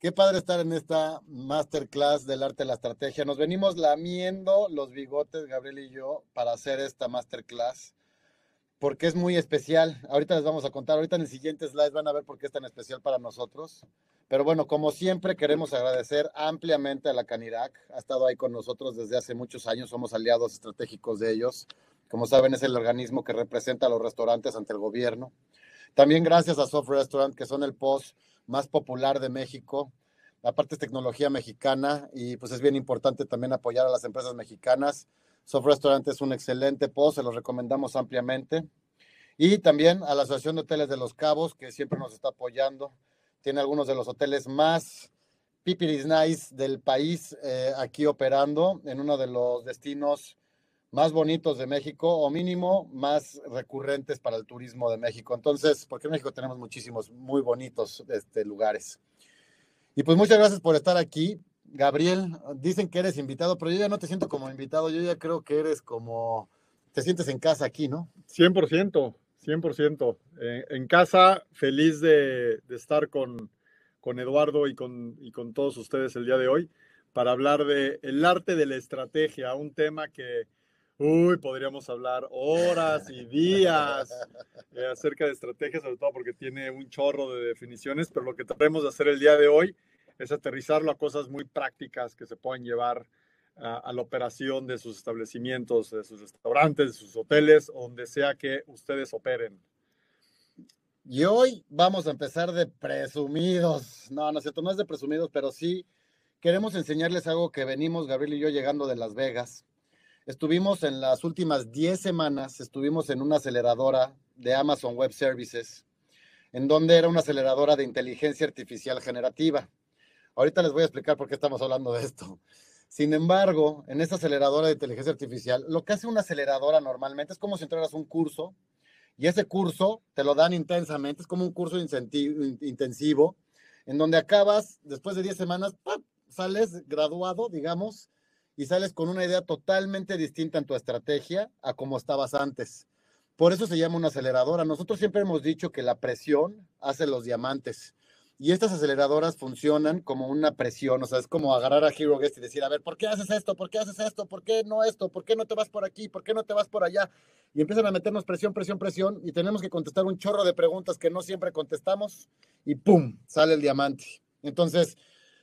Qué padre estar en esta masterclass del arte de la estrategia. Nos venimos lamiendo los bigotes, Gabriel y yo, para hacer esta masterclass, porque es muy especial. Ahorita les vamos a contar, ahorita en el siguiente slide van a ver por qué es tan especial para nosotros. Pero bueno, como siempre, queremos agradecer ampliamente a la Canirac. Ha estado ahí con nosotros desde hace muchos años, somos aliados estratégicos de ellos. Como saben, es el organismo que representa a los restaurantes ante el gobierno. También gracias a Soft Restaurant, que son el POS más popular de México. Aparte es tecnología mexicana y pues es bien importante también apoyar a las empresas mexicanas. Soft Restaurant es un excelente POS, se los recomendamos ampliamente. Y también a la Asociación de Hoteles de Los Cabos, que siempre nos está apoyando. Tiene algunos de los hoteles más pipiris nice del país aquí operando en uno de los destinos más bonitos de México o mínimo más recurrentes para el turismo de México. Entonces, porque en México tenemos muchísimos muy bonitos lugares. Y pues muchas gracias por estar aquí. Gabriel, dicen que eres invitado, pero yo ya no te siento como invitado, yo ya creo que eres como, te sientes en casa aquí, ¿no? 100%, 100%. En casa, feliz de estar con Eduardo y con todos ustedes el día de hoy para hablar de el arte de la estrategia, un tema que, podríamos hablar horas y días acerca de estrategia, sobre todo porque tiene un chorro de definiciones, pero lo que trataremos de hacer el día de hoy es aterrizarlo a cosas muy prácticas que se pueden llevar a la operación de sus establecimientos, de sus restaurantes, de sus hoteles, donde sea que ustedes operen. Y hoy vamos a empezar de presumidos. No, no es cierto, no es de presumidos, pero sí queremos enseñarles algo que venimos, Gabriel y yo, llegando de Las Vegas. Estuvimos en las últimas 10 semanas, estuvimos en una aceleradora de Amazon Web Services, en donde era una aceleradora de inteligencia artificial generativa. Ahorita les voy a explicar por qué estamos hablando de esto. Sin embargo, en esta aceleradora de inteligencia artificial, lo que hace una aceleradora normalmente es como si entraras a un curso y ese curso te lo dan intensamente, es como un curso intensivo, en donde acabas, después de 10 semanas, ¡pum!, sales graduado, digamos, y sales con una idea totalmente distinta en tu estrategia a como estabas antes. Por eso se llama una aceleradora. Nosotros siempre hemos dicho que la presión hace los diamantes. Y estas aceleradoras funcionan como una presión, o sea, es como agarrar a Hero Guest y decir, a ver, ¿por qué haces esto? ¿Por qué haces esto? ¿Por qué no esto? ¿Por qué no te vas por aquí? ¿Por qué no te vas por allá? Y empiezan a meternos presión, presión, presión, y tenemos que contestar un chorro de preguntas que no siempre contestamos, y ¡pum!, sale el diamante. Entonces,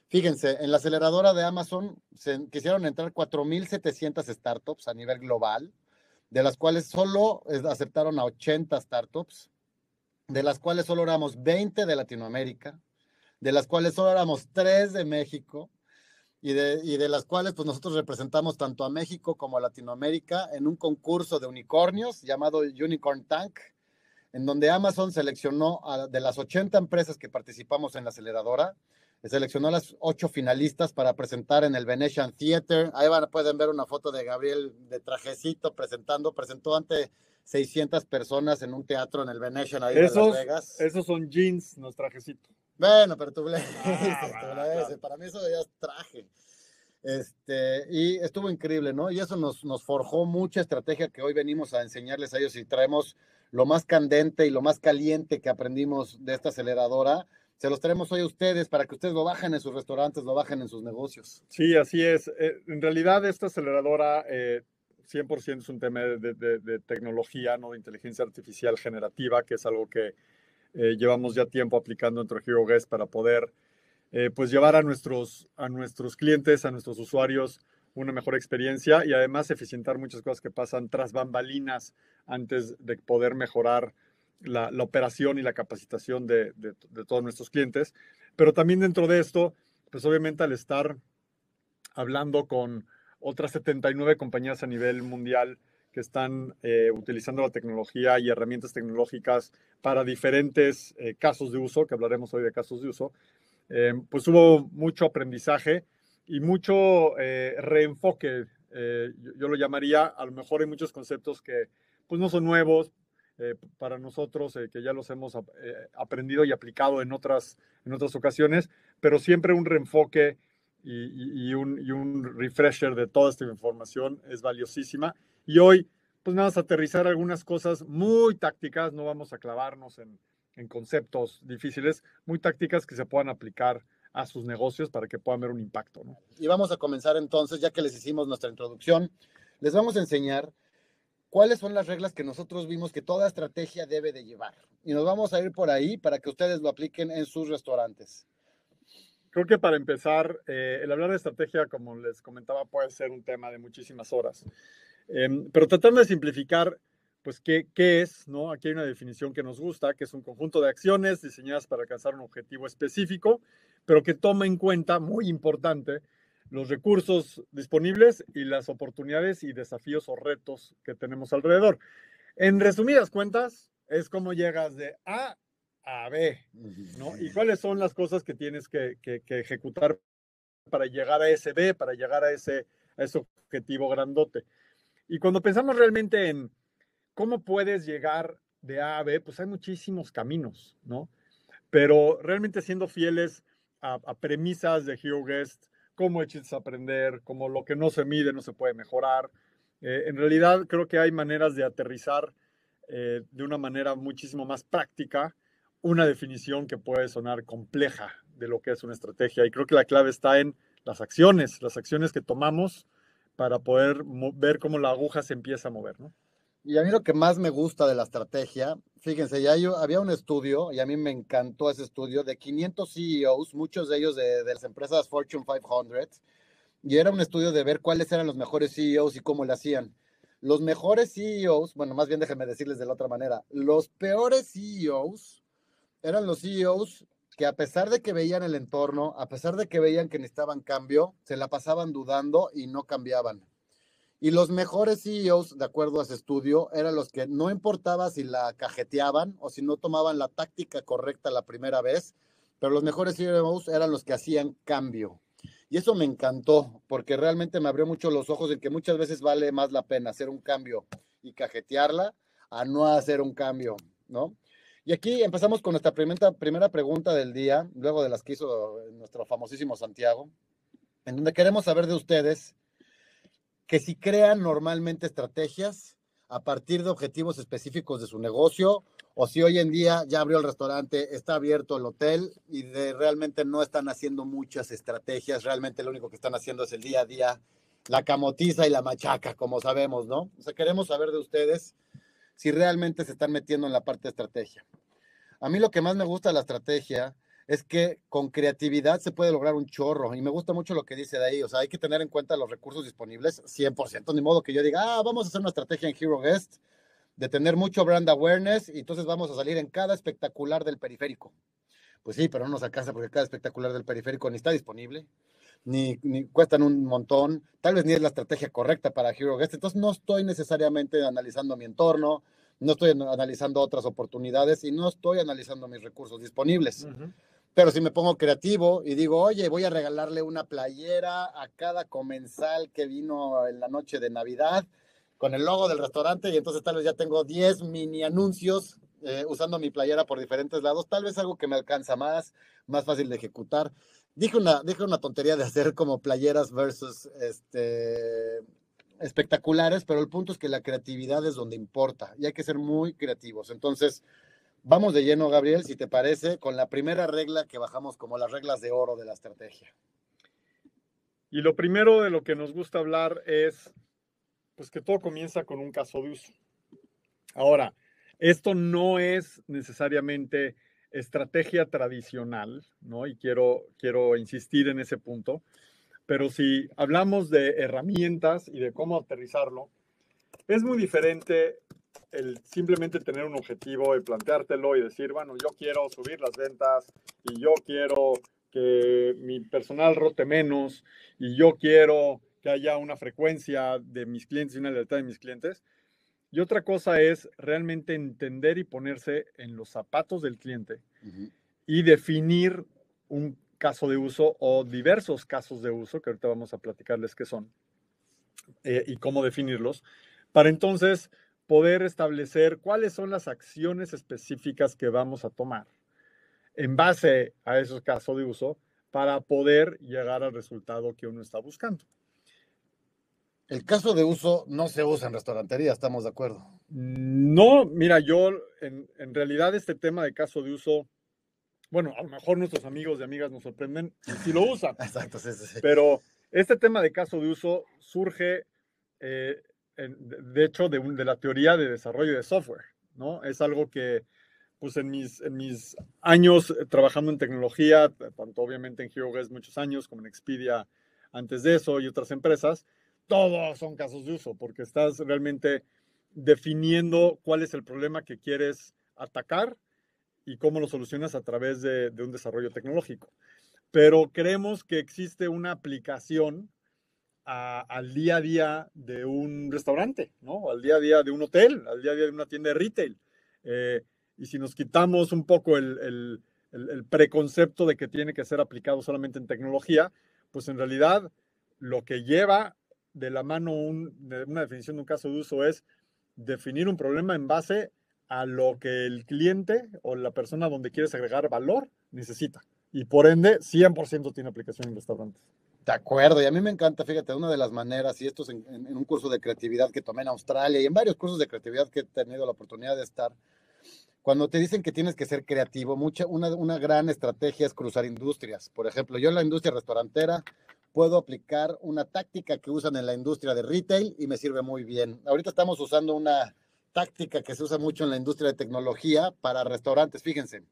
fíjense, en la aceleradora de Amazon se quisieron entrar 4,700 startups a nivel global, de las cuales solo aceptaron a 80 startups, de las cuales solo éramos 20 de Latinoamérica, de las cuales solo éramos 3 de México, y de las cuales pues nosotros representamos tanto a México como a Latinoamérica en un concurso de unicornios llamado Unicorn Tank, en donde Amazon seleccionó de las 80 empresas que participamos en la aceleradora, seleccionó a las 8 finalistas para presentar en el Venetian Theater. Ahí pueden ver una foto de Gabriel de trajecito presentó ante 600 personas en un teatro en el Venetian ahí de Las Vegas. Esos son jeans, no es trajecito. Bueno, pero tú blazer, para mí eso ya es traje. Y estuvo increíble, ¿no? Y eso nos forjó mucha estrategia que hoy venimos a enseñarles a ellos y traemos lo más candente y lo más caliente que aprendimos de esta aceleradora. Se los traemos hoy a ustedes para que ustedes lo bajen en sus restaurantes, lo bajen en sus negocios. Sí, así es. En realidad, esta aceleradora 100% es un tema de tecnología, ¿no? De inteligencia artificial generativa, que es algo que llevamos ya tiempo aplicando dentro de Hero Guest para poder pues llevar a nuestros clientes, a nuestros usuarios, una mejor experiencia y además eficientar muchas cosas que pasan tras bambalinas antes de poder mejorar la operación y la capacitación de todos nuestros clientes. Pero también dentro de esto, pues obviamente al estar hablando con otras 79 compañías a nivel mundial que están utilizando la tecnología y herramientas tecnológicas para diferentes casos de uso, que hablaremos hoy de casos de uso, pues hubo mucho aprendizaje y mucho reenfoque. Yo lo llamaría, a lo mejor hay muchos conceptos que pues no son nuevos para nosotros, que ya los hemos aprendido y aplicado en otras ocasiones, pero siempre un reenfoque y un refresher de toda esta información es valiosísima. Y hoy, pues vamos a aterrizar algunas cosas muy tácticas, no vamos a clavarnos en conceptos difíciles, muy tácticas que se puedan aplicar a sus negocios para que puedan ver un impacto, ¿no? Y vamos a comenzar entonces, ya que les hicimos nuestra introducción, les vamos a enseñar cuáles son las reglas que nosotros vimos que toda estrategia debe de llevar. Y nos vamos a ir por ahí para que ustedes lo apliquen en sus restaurantes. Creo que para empezar, el hablar de estrategia, como les comentaba, puede ser un tema de muchísimas horas. Pero tratando de simplificar, pues, ¿qué es? ¿No? Aquí hay una definición que nos gusta, que es un conjunto de acciones diseñadas para alcanzar un objetivo específico, pero que toma en cuenta, muy importante, los recursos disponibles y las oportunidades y desafíos o retos que tenemos alrededor. En resumidas cuentas, es cómo llegas de A B, ¿no? Y cuáles son las cosas que tienes que ejecutar para llegar a ese B, para llegar a ese objetivo grandote. Y cuando pensamos realmente en cómo puedes llegar de A a B, pues hay muchísimos caminos, ¿no? Pero realmente siendo fieles a premisas de Hero Guest, cómo eches a aprender, como lo que no se mide no se puede mejorar. En realidad creo que hay maneras de aterrizar de una manera muchísimo más práctica una definición que puede sonar compleja de lo que es una estrategia. Y creo que la clave está en las acciones que tomamos para poder ver cómo la aguja se empieza a mover, ¿no? Y a mí lo que más me gusta de la estrategia, fíjense, había un estudio, y a mí me encantó ese estudio, de 500 CEOs, muchos de ellos de las empresas Fortune 500, y era un estudio de ver cuáles eran los mejores CEOs y cómo le hacían. Los mejores CEOs, bueno, más bien déjenme decirles de la otra manera, los peores CEOs eran los CEOs que a pesar de que veían el entorno, a pesar de que veían que necesitaban cambio, se la pasaban dudando y no cambiaban. Y los mejores CEOs, de acuerdo a ese estudio, eran los que no importaba si la cajeteaban o si no tomaban la táctica correcta la primera vez, pero los mejores CEOs eran los que hacían cambio. Y eso me encantó, porque realmente me abrió mucho los ojos en que muchas veces vale más la pena hacer un cambio y cajetearla a no hacer un cambio, ¿no? Y aquí empezamos con nuestra primera pregunta del día, luego de las que hizo nuestro famosísimo Santiago, en donde queremos saber de ustedes que si crean normalmente estrategias a partir de objetivos específicos de su negocio, o si hoy en día ya abrió el restaurante, está abierto el hotel y realmente no están haciendo muchas estrategias, realmente lo único que están haciendo es el día a día, la camotiza y la machaca, como sabemos, ¿no? O sea, queremos saber de ustedes si realmente se están metiendo en la parte de estrategia. A mí lo que más me gusta de la estrategia es que con creatividad se puede lograr un chorro, y me gusta mucho lo que dice de ahí, o sea, hay que tener en cuenta los recursos disponibles 100%, ni modo que yo diga, vamos a hacer una estrategia en Hero Guest de tener mucho brand awareness y entonces vamos a salir en cada espectacular del periférico. Pues sí, pero no nos alcanza porque cada espectacular del periférico ni está disponible, ni cuestan un montón, tal vez ni es la estrategia correcta para Hero Guest, entonces no estoy necesariamente analizando mi entorno, no estoy analizando otras oportunidades y no estoy analizando mis recursos disponibles. Pero si me pongo creativo y digo, oye, voy a regalarle una playera a cada comensal que vino en la noche de Navidad con el logo del restaurante, y entonces tal vez ya tengo 10 mini anuncios usando mi playera por diferentes lados, tal vez algo que me alcanza más fácil de ejecutar. Dije una tontería de hacer como playeras versus espectaculares, pero el punto es que la creatividad es donde importa y hay que ser muy creativos. Entonces, vamos de lleno, Gabriel, si te parece, con la primera regla que bajamos como las reglas de oro de la estrategia. Y lo primero de lo que nos gusta hablar es, pues, que todo comienza con un caso de uso. Ahora, esto no es necesariamente estrategia tradicional, ¿no? Y quiero insistir en ese punto. Pero si hablamos de herramientas y de cómo aterrizarlo, es muy diferente el simplemente tener un objetivo y planteártelo y decir, bueno, yo quiero subir las ventas y yo quiero que mi personal rote menos y yo quiero que haya una frecuencia de mis clientes y una lealtad de mis clientes. Y otra cosa es realmente entender y ponerse en los zapatos del cliente y definir un caso de uso o diversos casos de uso, que ahorita vamos a platicarles qué son y cómo definirlos, para entonces poder establecer cuáles son las acciones específicas que vamos a tomar en base a esos casos de uso para poder llegar al resultado que uno está buscando. El caso de uso no se usa en restaurantería, ¿estamos de acuerdo? No, mira, yo en realidad este tema de caso de uso bueno, a lo mejor nuestros amigos y amigas nos sorprenden y sí lo usan. Exacto, sí, sí, sí. Pero este tema de caso de uso surge, eh, de hecho, de la teoría de desarrollo de software, ¿no? Es algo que, pues en mis años trabajando en tecnología, tanto obviamente en HeroGuest muchos años, como en Expedia antes de eso y otras empresas, todos son casos de uso, porque estás realmente definiendo cuál es el problema que quieres atacar y cómo lo solucionas a través de un desarrollo tecnológico. Pero creemos que existe una aplicación al día a día de un restaurante, ¿no? Al día a día de un hotel, al día a día de una tienda de retail. Eh, y si nos quitamos un poco el preconcepto de que tiene que ser aplicado solamente en tecnología, pues en realidad lo que lleva de la mano de una definición de un caso de uso es definir un problema en base a lo que el cliente o la persona donde quieres agregar valor necesita. Y por ende, 100% tiene aplicación en restaurantes. De acuerdo, y a mí me encanta, fíjate, una de las maneras, y esto es en un curso de creatividad que tomé en Australia y en varios cursos de creatividad que he tenido la oportunidad de estar, cuando te dicen que tienes que ser creativo, una gran estrategia es cruzar industrias. Por ejemplo, yo en la industria restaurantera puedo aplicar una táctica que usan en la industria de retail y me sirve muy bien. Ahorita estamos usando una táctica que se usa mucho en la industria de tecnología para restaurantes. Fíjense,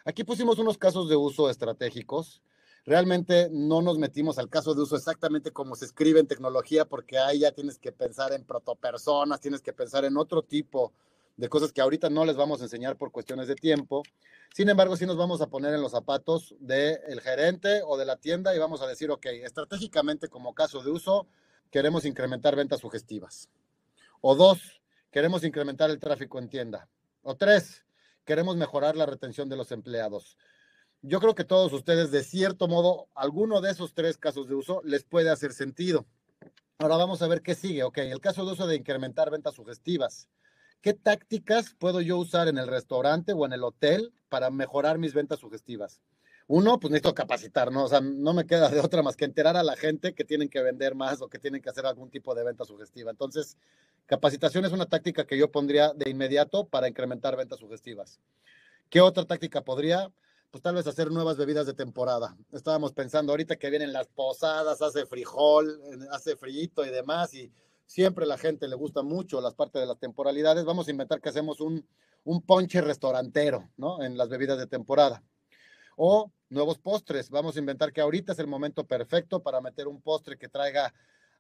aquí pusimos unos casos de uso estratégicos. Realmente no nos metimos al caso de uso exactamente como se escribe en tecnología, porque ahí ya tienes que pensar en protopersonas, tienes que pensar en otro tipo de cosas que ahorita no les vamos a enseñar por cuestiones de tiempo. Sin embargo, sí nos vamos a poner en los zapatos del gerente o de la tienda y vamos a decir, ok, estratégicamente como caso de uso, queremos incrementar ventas sugestivas. O dos, queremos incrementar el tráfico en tienda. O tres, queremos mejorar la retención de los empleados. Yo creo que todos ustedes, de cierto modo, alguno de esos tres casos de uso les puede hacer sentido. Ahora vamos a ver qué sigue. Ok, el caso de uso de incrementar ventas sugestivas. ¿Qué tácticas puedo yo usar en el restaurante o en el hotel para mejorar mis ventas sugestivas? Uno, pues necesito capacitar, ¿no? O sea, no me queda de otra más que enterar a la gente que tienen que vender más o que tienen que hacer algún tipo de venta sugestiva. Entonces, capacitación es una táctica que yo pondría de inmediato para incrementar ventas sugestivas. ¿Qué otra táctica podría? Pues tal vez hacer nuevas bebidas de temporada. Estábamos pensando ahorita que vienen las posadas, hace frijol, hace frito y demás, y siempre a la gente le gusta mucho las partes de las temporalidades. Vamos a inventar que hacemos un ponche restaurantero, ¿no? En las bebidas de temporada. O nuevos postres. Vamos a inventar que ahorita es el momento perfecto para meter un postre que traiga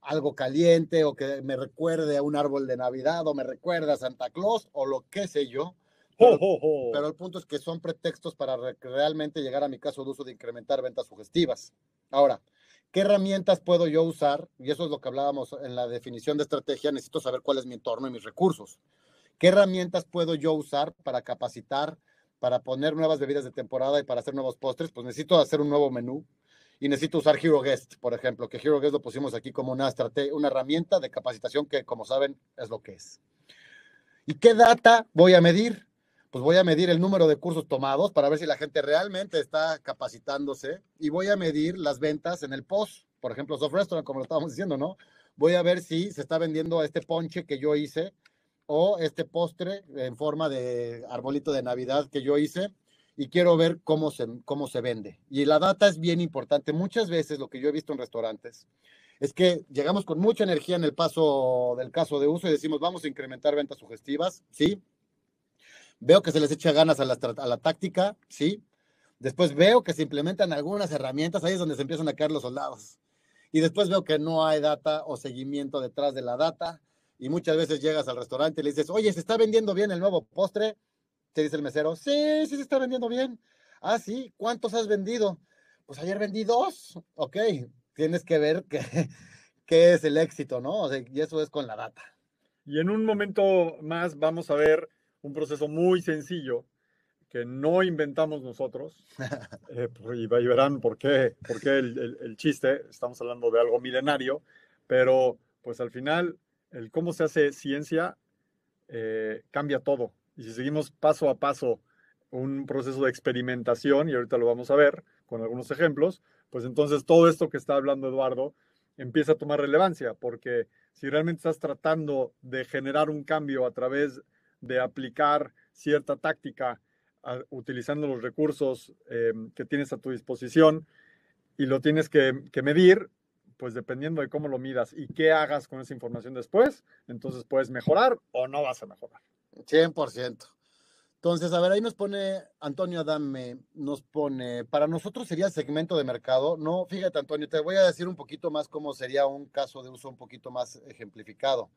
algo caliente o que me recuerde a un árbol de Navidad o me recuerde a Santa Claus o lo que sé yo. ¡Ho, Pero, ho, ho! pero el punto es que son pretextos para realmente llegar a mi caso de uso de incrementar ventas sugestivas. Ahora, ¿qué herramientas puedo yo usar? Y eso es lo que hablábamos en la definición de estrategia. Necesito saber cuál es mi entorno y mis recursos. ¿Qué herramientas puedo yo usar para capacitar, para poner nuevas bebidas de temporada y para hacer nuevos postres? Pues necesito hacer un nuevo menú y necesito usar HeroGuest, por ejemplo, que HeroGuest lo pusimos aquí como una herramienta de capacitación que, como saben, es lo que es. ¿Y qué data voy a medir? Pues voy a medir el número de cursos tomados para ver si la gente realmente está capacitándose y voy a medir las ventas en el post, por ejemplo, Soft Restaurant, como lo estábamos diciendo, ¿no? Voy a ver si se está vendiendo este ponche que yo hice o este postre en forma de arbolito de Navidad que yo hice y quiero ver cómo se vende. Y la data es bien importante. Muchas veces lo que yo he visto en restaurantes es que llegamos con mucha energía en el paso del caso de uso y decimos, vamos a incrementar ventas sugestivas, ¿sí? Veo que se les echa ganas a la táctica, ¿sí? Después veo que se implementan algunas herramientas, ahí es donde se empiezan a caer los soldados. Y después veo que no hay data o seguimiento detrás de la data. Y muchas veces llegas al restaurante y le dices, oye, ¿se está vendiendo bien el nuevo postre? Te dice el mesero, sí, sí se está vendiendo bien. Ah, sí, ¿cuántos has vendido? Pues ayer vendí dos. Ok, tienes que ver qué es el éxito, ¿no? O sea, y eso es con la data. Y en un momento más vamos a ver un proceso muy sencillo que no inventamos nosotros. Y verán por qué el chiste. Estamos hablando de algo milenario, pero pues al final el cómo se hace ciencia cambia todo. Y si seguimos paso a paso un proceso de experimentación, y ahorita lo vamos a ver con algunos ejemplos, pues entonces todo esto que está hablando Eduardo empieza a tomar relevancia, porque si realmente estás tratando de generar un cambio a través de aplicar cierta táctica utilizando los recursos que tienes a tu disposición y lo tienes que medir, pues dependiendo de cómo lo midas y qué hagas con esa información después, entonces puedes mejorar o no vas a mejorar. 100%. Entonces, a ver, ahí nos pone Antonio Adame, nos pone, para nosotros sería segmento de mercado. No, fíjate, Antonio, te voy a decir un poquito más cómo sería un caso de uso un poquito más ejemplificado.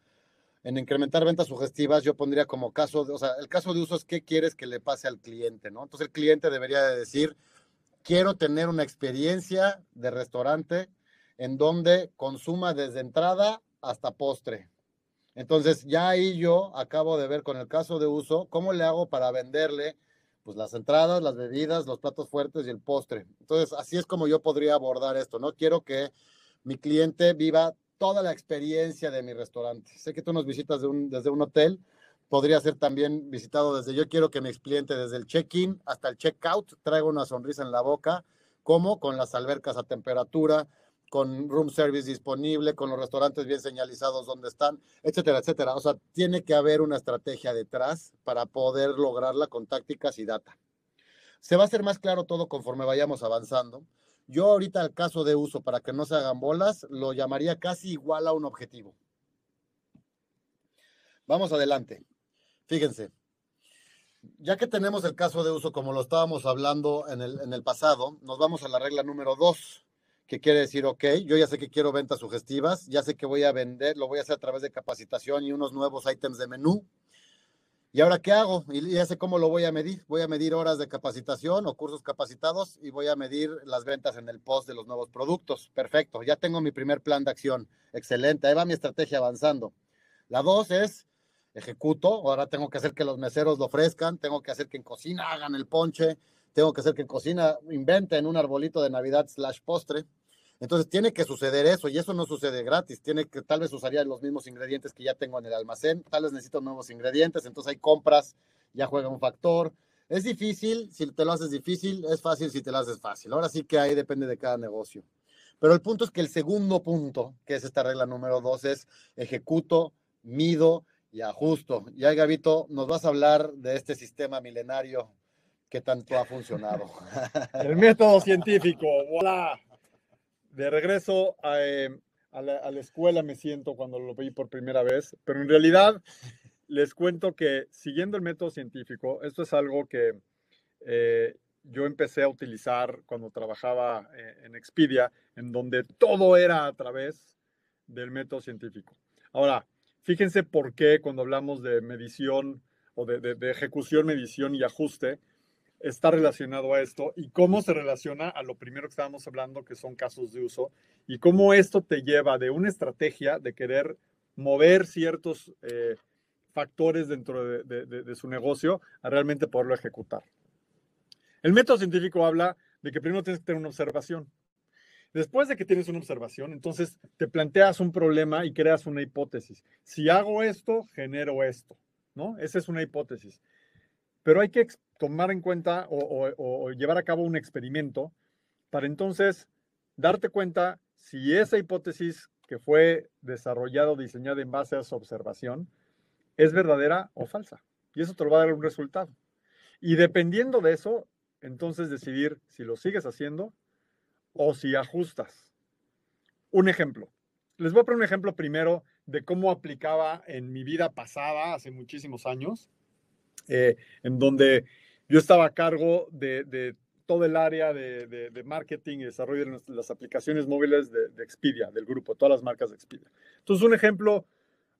En incrementar ventas sugestivas, yo pondría como caso, o sea, el caso de uso es qué quieres que le pase al cliente, ¿no? Entonces, el cliente debería de decir, quiero tener una experiencia de restaurante en donde consuma desde entrada hasta postre. Entonces, ya ahí yo acabo de ver con el caso de uso cómo le hago para venderle pues las entradas, las bebidas, los platos fuertes y el postre. Entonces, así es como yo podría abordar esto, ¿no? Quiero que mi cliente viva toda la experiencia de mi restaurante. Sé que tú nos visitas desde un hotel, podría ser también visitado desde, yo quiero que mi cliente desde el check-in hasta el check-out traiga una sonrisa en la boca, como con las albercas a temperatura, con room service disponible, con los restaurantes bien señalizados donde están, etcétera, etcétera. O sea, tiene que haber una estrategia detrás para poder lograrla con tácticas y data. Se va a hacer más claro todo conforme vayamos avanzando. Yo ahorita el caso de uso, para que no se hagan bolas, lo llamaría casi igual a un objetivo. Vamos adelante. Fíjense, ya que tenemos el caso de uso como lo estábamos hablando en el pasado, nos vamos a la regla número 2, que quiere decir, ok, yo ya sé que quiero ventas sugestivas, ya sé que voy a vender, lo voy a hacer a través de capacitación y unos nuevos ítems de menú. ¿Y ahora qué hago? Y ya sé cómo lo voy a medir. Voy a medir horas de capacitación o cursos capacitados y voy a medir las ventas en el post de los nuevos productos. Perfecto, ya tengo mi primer plan de acción. Excelente, ahí va mi estrategia avanzando. La 2 es ejecuto. Ahora tengo que hacer que los meseros lo ofrezcan, tengo que hacer que en cocina hagan el ponche, tengo que hacer que en cocina inventen un arbolito de Navidad / postre. Entonces tiene que suceder eso y eso no sucede gratis. Tiene que, tal vez usaría los mismos ingredientes que ya tengo en el almacén, tal vez necesito nuevos ingredientes, entonces hay compras, ya juega un factor. Es difícil si te lo haces difícil, es fácil si te lo haces fácil. Ahora sí que ahí depende de cada negocio. Pero el punto es que el segundo punto, que es esta regla número 2, es ejecuto, mido y ajusto. Y ahí, Gabito, nos vas a hablar de este sistema milenario que tanto ha funcionado. El método científico, voilà. De regreso a la escuela me siento cuando lo vi por primera vez, pero en realidad les cuento que siguiendo el método científico, esto es algo que yo empecé a utilizar cuando trabajaba en Expedia, en donde todo era a través del método científico. Ahora, fíjense por qué cuando hablamos de medición o de ejecución, medición y ajuste, está relacionado a esto y cómo se relaciona a lo primero que estábamos hablando, que son casos de uso, y cómo esto te lleva de una estrategia de querer mover ciertos factores dentro de su negocio a realmente poderlo ejecutar. El método científico habla de que primero tienes que tener una observación. Después de que tienes una observación, entonces te planteas un problema y creas una hipótesis. Si hago esto, genero esto, ¿no? Esa es una hipótesis. Pero hay que tomar en cuenta o llevar a cabo un experimento para entonces darte cuenta si esa hipótesis que fue desarrollada o diseñada en base a esa observación es verdadera o falsa. Y eso te lo va a dar un resultado. Y dependiendo de eso, entonces decidir si lo sigues haciendo o si ajustas. Un ejemplo. Les voy a poner un ejemplo primero de cómo aplicaba en mi vida pasada, hace muchísimos años, en donde yo estaba a cargo de todo el área de marketing y desarrollo de las aplicaciones móviles de Expedia, del grupo, todas las marcas de Expedia. Entonces, un ejemplo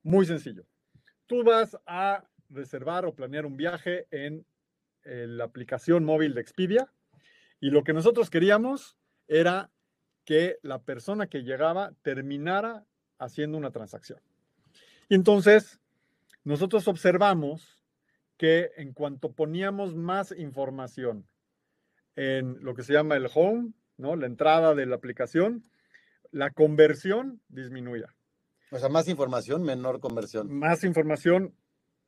muy sencillo. Tú vas a reservar o planear un viaje en la aplicación móvil de Expedia y lo que nosotros queríamos era que la persona que llegaba terminara haciendo una transacción. Y entonces, nosotros observamos que en cuanto poníamos más información en lo que se llama el home, ¿no? La entrada de la aplicación, la conversión disminuía. O sea, más información, menor conversión. Más información,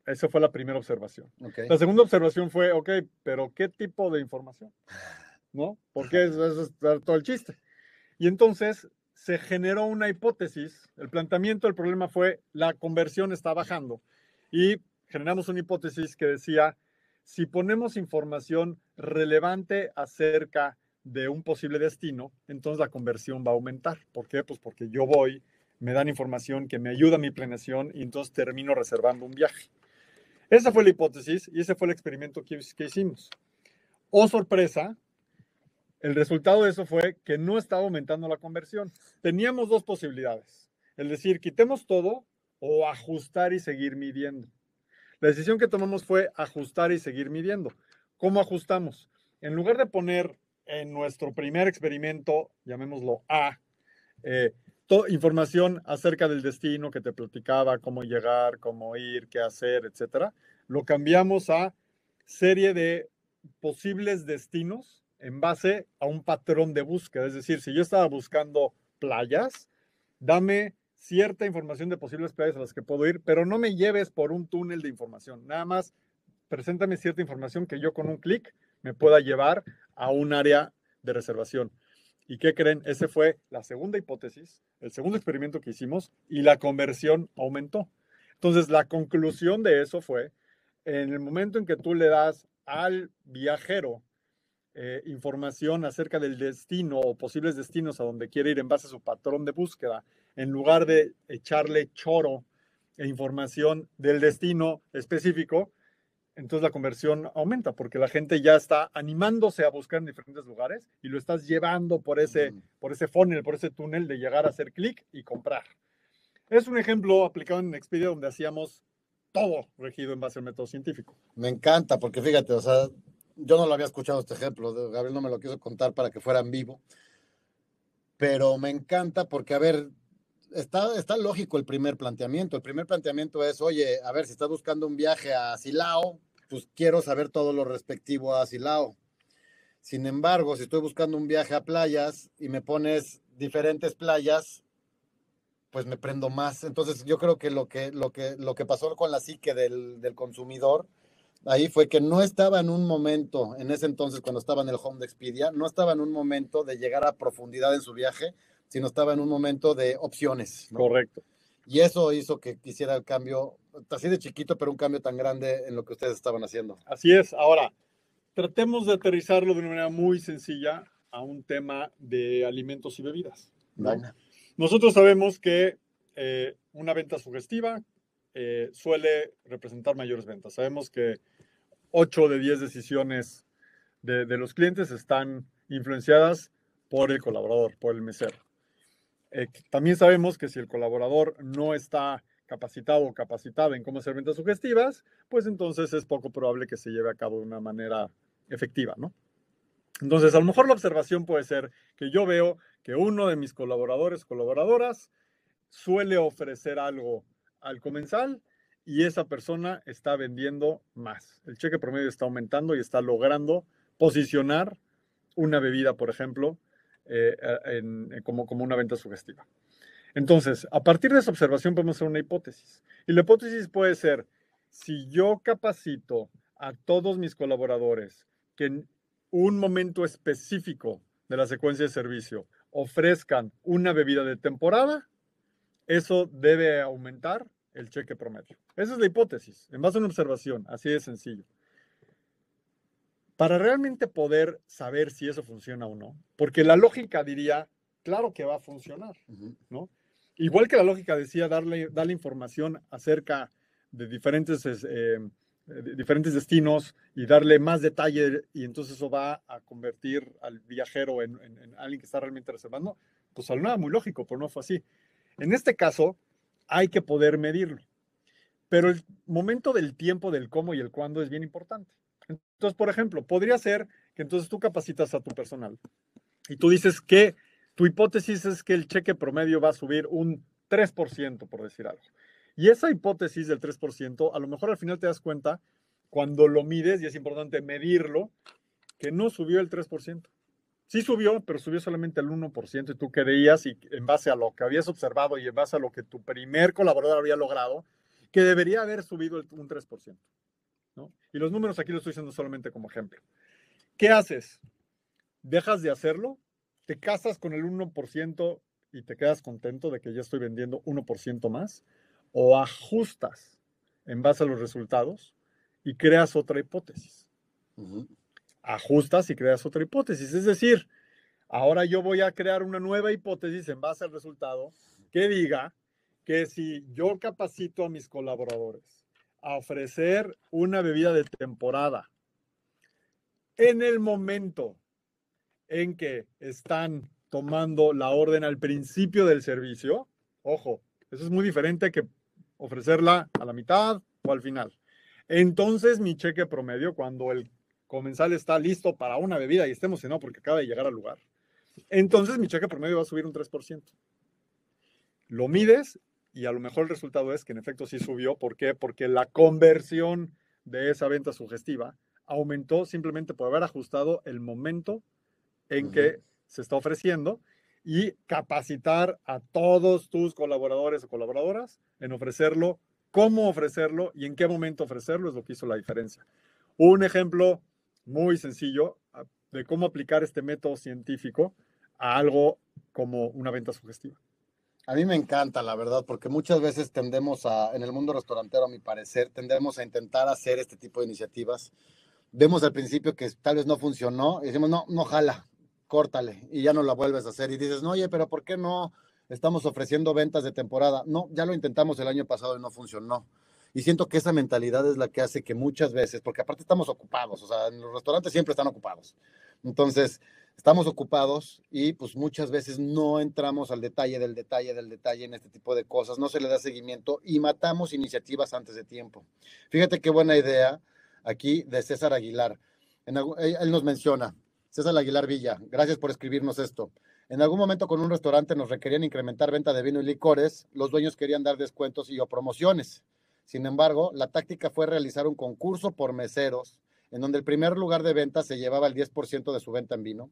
esa fue la primera observación. Okay. La segunda observación fue, ok, pero ¿qué tipo de información? ¿No? Porque eso es todo el chiste. Y entonces se generó una hipótesis. El planteamiento del problema fue la conversión está bajando. Y generamos una hipótesis que decía, si ponemos información relevante acerca de un posible destino, entonces la conversión va a aumentar. ¿Por qué? Pues porque yo voy, me dan información que me ayuda a mi planeación y entonces termino reservando un viaje. Esa fue la hipótesis y ese fue el experimento que hicimos. Oh, sorpresa, el resultado de eso fue que no estaba aumentando la conversión. Teníamos dos posibilidades. Es decir, quitemos todo o ajustar y seguir midiendo. La decisión que tomamos fue ajustar y seguir midiendo. ¿Cómo ajustamos? En lugar de poner en nuestro primer experimento, llamémoslo A, información acerca del destino que te platicaba, cómo llegar, cómo ir, qué hacer, etcétera, lo cambiamos a serie de posibles destinos en base a un patrón de búsqueda. Es decir, si yo estaba buscando playas, dame cierta información de posibles playas a las que puedo ir, pero no me lleves por un túnel de información. Nada más preséntame cierta información que yo con un clic me pueda llevar a un área de reservación. ¿Y qué creen? Esa fue la segunda hipótesis, el segundo experimento que hicimos y la conversión aumentó. Entonces, la conclusión de eso fue, en el momento en que tú le das al viajero información acerca del destino o posibles destinos a donde quiere ir en base a su patrón de búsqueda, en lugar de echarle choro e información del destino específico, entonces la conversión aumenta porque la gente ya está animándose a buscar en diferentes lugares y lo estás llevando por ese funnel, por ese túnel de llegar a hacer clic y comprar. Es un ejemplo aplicado en Expedia donde hacíamos todo regido en base al método científico. Me encanta porque fíjate, o sea, yo no lo había escuchado este ejemplo, Gabriel no me lo quiso contar para que fuera en vivo, pero me encanta porque, a ver, está lógico el primer planteamiento. El primer planteamiento es, oye, a ver, si estás buscando un viaje a Silao, pues quiero saber todo lo respectivo a Silao. Sin embargo, si estoy buscando un viaje a playas y me pones diferentes playas, pues me prendo más. Entonces, yo creo que lo que pasó con la psique del consumidor ahí fue que no estaba en un momento, en ese entonces, cuando estaba en el home de Expedia, no estaba en un momento de llegar a profundidad en su viaje, sino estaba en un momento de opciones, ¿no? Correcto. Y eso hizo que quisiera el cambio, así de chiquito, pero un cambio tan grande en lo que ustedes estaban haciendo. Así es. Ahora, tratemos de aterrizarlo de una manera muy sencilla a un tema de alimentos y bebidas, ¿no? Vale. Nosotros sabemos que una venta sugestiva suele representar mayores ventas. Sabemos que 8 de 10 decisiones de los clientes están influenciadas por el colaborador, por el mesero. También sabemos que si el colaborador no está capacitado o capacitada en cómo hacer ventas sugestivas, pues entonces es poco probable que se lleve a cabo de una manera efectiva, ¿no? Entonces, a lo mejor la observación puede ser que yo veo que uno de mis colaboradores, colaboradoras, suele ofrecer algo al comensal y esa persona está vendiendo más. El cheque promedio está aumentando y está logrando posicionar una bebida, por ejemplo, como una venta sugestiva. Entonces, a partir de esa observación podemos hacer una hipótesis. Y la hipótesis puede ser, si yo capacito a todos mis colaboradores que en un momento específico de la secuencia de servicio ofrezcan una bebida de temporada, eso debe aumentar el cheque promedio. Esa es la hipótesis, en base a una observación, así de sencillo. Para realmente poder saber si eso funciona o no, porque la lógica diría, claro que va a funcionar, ¿no? Igual que la lógica decía darle información acerca de diferentes destinos y darle más detalle y entonces eso va a convertir al viajero en alguien que está realmente reservando, pues sonaba muy lógico, pero no fue así. En este caso, hay que poder medirlo, pero el momento del tiempo, del cómo y el cuándo es bien importante. Entonces, por ejemplo, podría ser que entonces tú capacitas a tu personal y tú dices que tu hipótesis es que el cheque promedio va a subir un 3%, por decir algo. Y esa hipótesis del 3%, a lo mejor al final te das cuenta, cuando lo mides, y es importante medirlo, que no subió el 3%. Sí subió, pero subió solamente el 1% y tú creías, y en base a lo que habías observado y en base a lo que tu primer colaborador había logrado, que debería haber subido un 3%. ¿No? Y los números aquí los estoy diciendo solamente como ejemplo. ¿Qué haces? ¿Dejas de hacerlo? ¿Te casas con el 1% y te quedas contento de que ya estoy vendiendo 1% más? ¿O ajustas en base a los resultados y creas otra hipótesis. Ujú. Ajustas y creas otra hipótesis. Es decir, ahora yo voy a crear una nueva hipótesis en base al resultado que diga que si yo capacito a mis colaboradores a ofrecer una bebida de temporada en el momento en que están tomando la orden al principio del servicio, ojo, eso es muy diferente que ofrecerla a la mitad o al final. Entonces mi cheque promedio, cuando el comensal está listo para una bebida y está emocionado porque acaba de llegar al lugar, entonces mi cheque promedio va a subir un 3%. Lo mides y a lo mejor el resultado es que en efecto sí subió. ¿Por qué? Porque la conversión de esa venta sugestiva aumentó simplemente por haber ajustado el momento en que se está ofreciendo y capacitar a todos tus colaboradores o colaboradoras en ofrecerlo, cómo ofrecerlo y en qué momento ofrecerlo es lo que hizo la diferencia. Un ejemplo muy sencillo de cómo aplicar este método científico a algo como una venta sugestiva. A mí me encanta, la verdad, porque muchas veces tendemos en el mundo restaurantero, a mi parecer, tendemos a intentar hacer este tipo de iniciativas. Vemos al principio que tal vez no funcionó y decimos, no, no jala, córtale, y ya no la vuelves a hacer. Y dices, no, oye, pero ¿por qué no estamos ofreciendo ventas de temporada? No, ya lo intentamos el año pasado y no funcionó. Y siento que esa mentalidad es la que hace que muchas veces, porque aparte estamos ocupados, o sea, en los restaurantes siempre están ocupados. Entonces, estamos ocupados y pues muchas veces no entramos al detalle del detalle del detalle en este tipo de cosas, no se le da seguimiento y matamos iniciativas antes de tiempo. Fíjate qué buena idea aquí de César Aguilar. Él nos menciona, César Aguilar Villa, gracias por escribirnos esto. En algún momento con un restaurante nos requerían incrementar venta de vino y licores, los dueños querían dar descuentos y o promociones. Sin embargo, la táctica fue realizar un concurso por meseros, en donde el primer lugar de venta se llevaba el 10% de su venta en vino,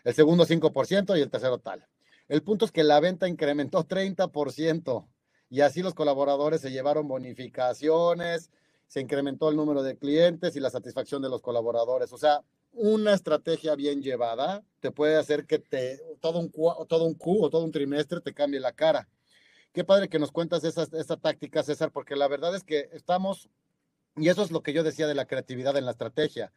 el segundo 5% y el tercero tal. El punto es que la venta incrementó 30% y así los colaboradores se llevaron bonificaciones, se incrementó el número de clientes y la satisfacción de los colaboradores. O sea, una estrategia bien llevada te puede hacer que todo un Q o todo un trimestre te cambie la cara. Qué padre que nos cuentas esa táctica, César, porque la verdad es que estamos, y eso es lo que yo decía de la creatividad en la estrategia.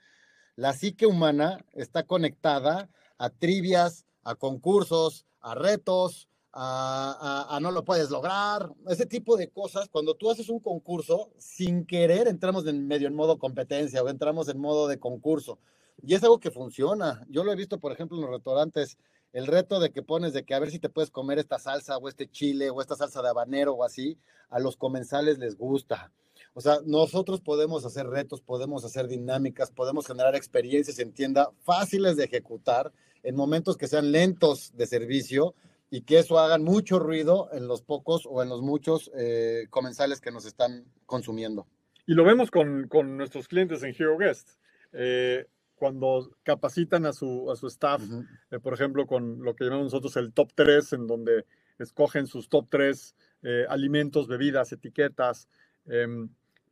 La psique humana está conectada a trivias, a concursos, a retos, a no lo puedes lograr, ese tipo de cosas. Cuando tú haces un concurso, sin querer entramos en medio en modo competencia o entramos en modo de concurso. Y es algo que funciona. Yo lo he visto, por ejemplo, en los restaurantes, el reto de que pones de que a ver si te puedes comer esta salsa o este chile o esta salsa de habanero o así, a los comensales les gusta. O sea, nosotros podemos hacer retos, podemos hacer dinámicas, podemos generar experiencias en tienda fáciles de ejecutar en momentos que sean lentos de servicio y que eso hagan mucho ruido en los pocos o en los muchos comensales que nos están consumiendo. Y lo vemos con nuestros clientes en Hero Guest. Cuando capacitan a su staff, por ejemplo, con lo que llamamos nosotros el top 3, en donde escogen sus top 3 alimentos, bebidas, etiquetas,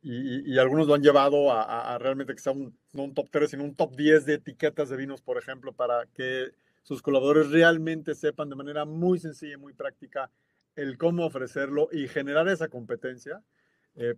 y algunos lo han llevado a realmente que sea no un top 3, sino un top 10 de etiquetas de vinos, por ejemplo, para que sus colaboradores realmente sepan de manera muy sencilla y muy práctica el cómo ofrecerlo y generar esa competencia.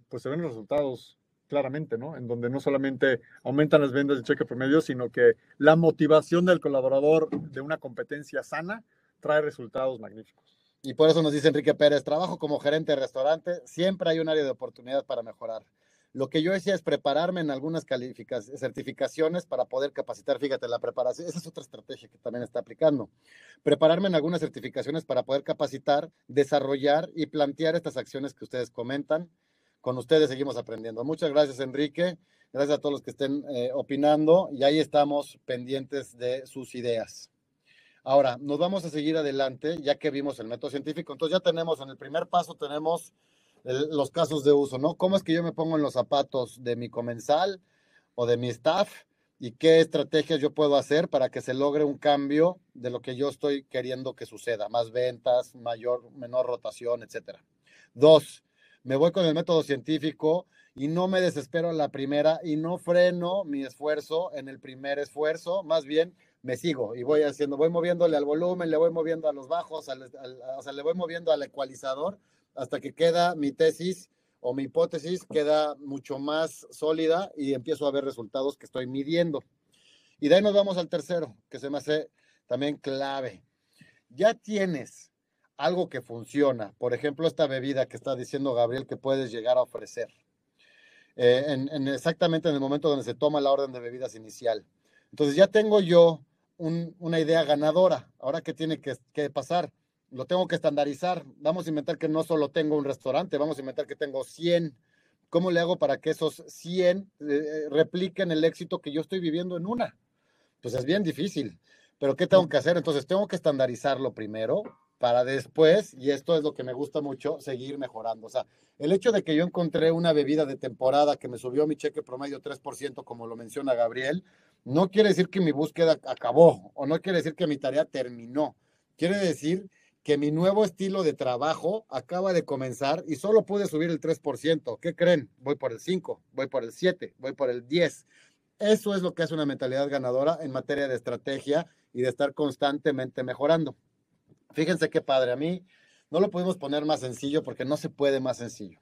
Pues se ven los resultados claramente, ¿no? En donde no solamente aumentan las ventas de cheque promedio, sino que la motivación del colaborador de una competencia sana trae resultados magníficos. Y por eso nos dice Enrique Pérez, trabajo como gerente de restaurante, siempre hay un área de oportunidad para mejorar. Lo que yo decía es prepararme en algunas certificaciones para poder capacitar. Fíjate, la preparación, esa es otra estrategia que también está aplicando. Prepararme en algunas certificaciones para poder capacitar, desarrollar y plantear estas acciones que ustedes comentan. Con ustedes seguimos aprendiendo. Muchas gracias, Enrique. Gracias a todos los que estén opinando y ahí estamos pendientes de sus ideas. Ahora, nos vamos a seguir adelante, ya que vimos el método científico. Entonces ya tenemos, en el primer paso tenemos los casos de uso, ¿no? ¿Cómo es que yo me pongo en los zapatos de mi comensal o de mi staff? ¿Y qué estrategias yo puedo hacer para que se logre un cambio de lo que yo estoy queriendo que suceda? Más ventas, menor rotación, etcétera. 2, me voy con el método científico y no me desespero a la primera y no freno mi esfuerzo en el primer esfuerzo, más bien me sigo y voy haciendo, voy moviéndole al volumen, le voy moviendo a los bajos, o sea, le voy moviendo al ecualizador hasta que queda mi tesis o mi hipótesis queda mucho más sólida y empiezo a ver resultados que estoy midiendo. Y de ahí nos vamos al tercero, que se me hace también clave. Ya tienes algo que funciona, por ejemplo, esta bebida que está diciendo Gabriel que puedes llegar a ofrecer, exactamente en el momento donde se toma la orden de bebidas inicial. Entonces ya tengo yo una idea ganadora. Ahora, ¿qué tiene que pasar? Lo tengo que estandarizar. Vamos a inventar que no solo tengo un restaurante, vamos a inventar que tengo 100. ¿Cómo le hago para que esos 100 repliquen el éxito que yo estoy viviendo en una? Pues es bien difícil. Pero ¿qué tengo que hacer? Entonces tengo que estandarizarlo primero para después, y esto es lo que me gusta mucho, seguir mejorando. O sea, el hecho de que yo encontré una bebida de temporada que me subió mi cheque promedio 3%, como lo menciona Gabriel, no quiere decir que mi búsqueda acabó o no quiere decir que mi tarea terminó. Quiere decir que mi nuevo estilo de trabajo acaba de comenzar y solo pude subir el 3%. ¿Qué creen? Voy por el 5, voy por el 7, voy por el 10. Eso es lo que hace una mentalidad ganadora en materia de estrategia y de estar constantemente mejorando. Fíjense qué padre, a mí no lo pudimos poner más sencillo porque no se puede más sencillo.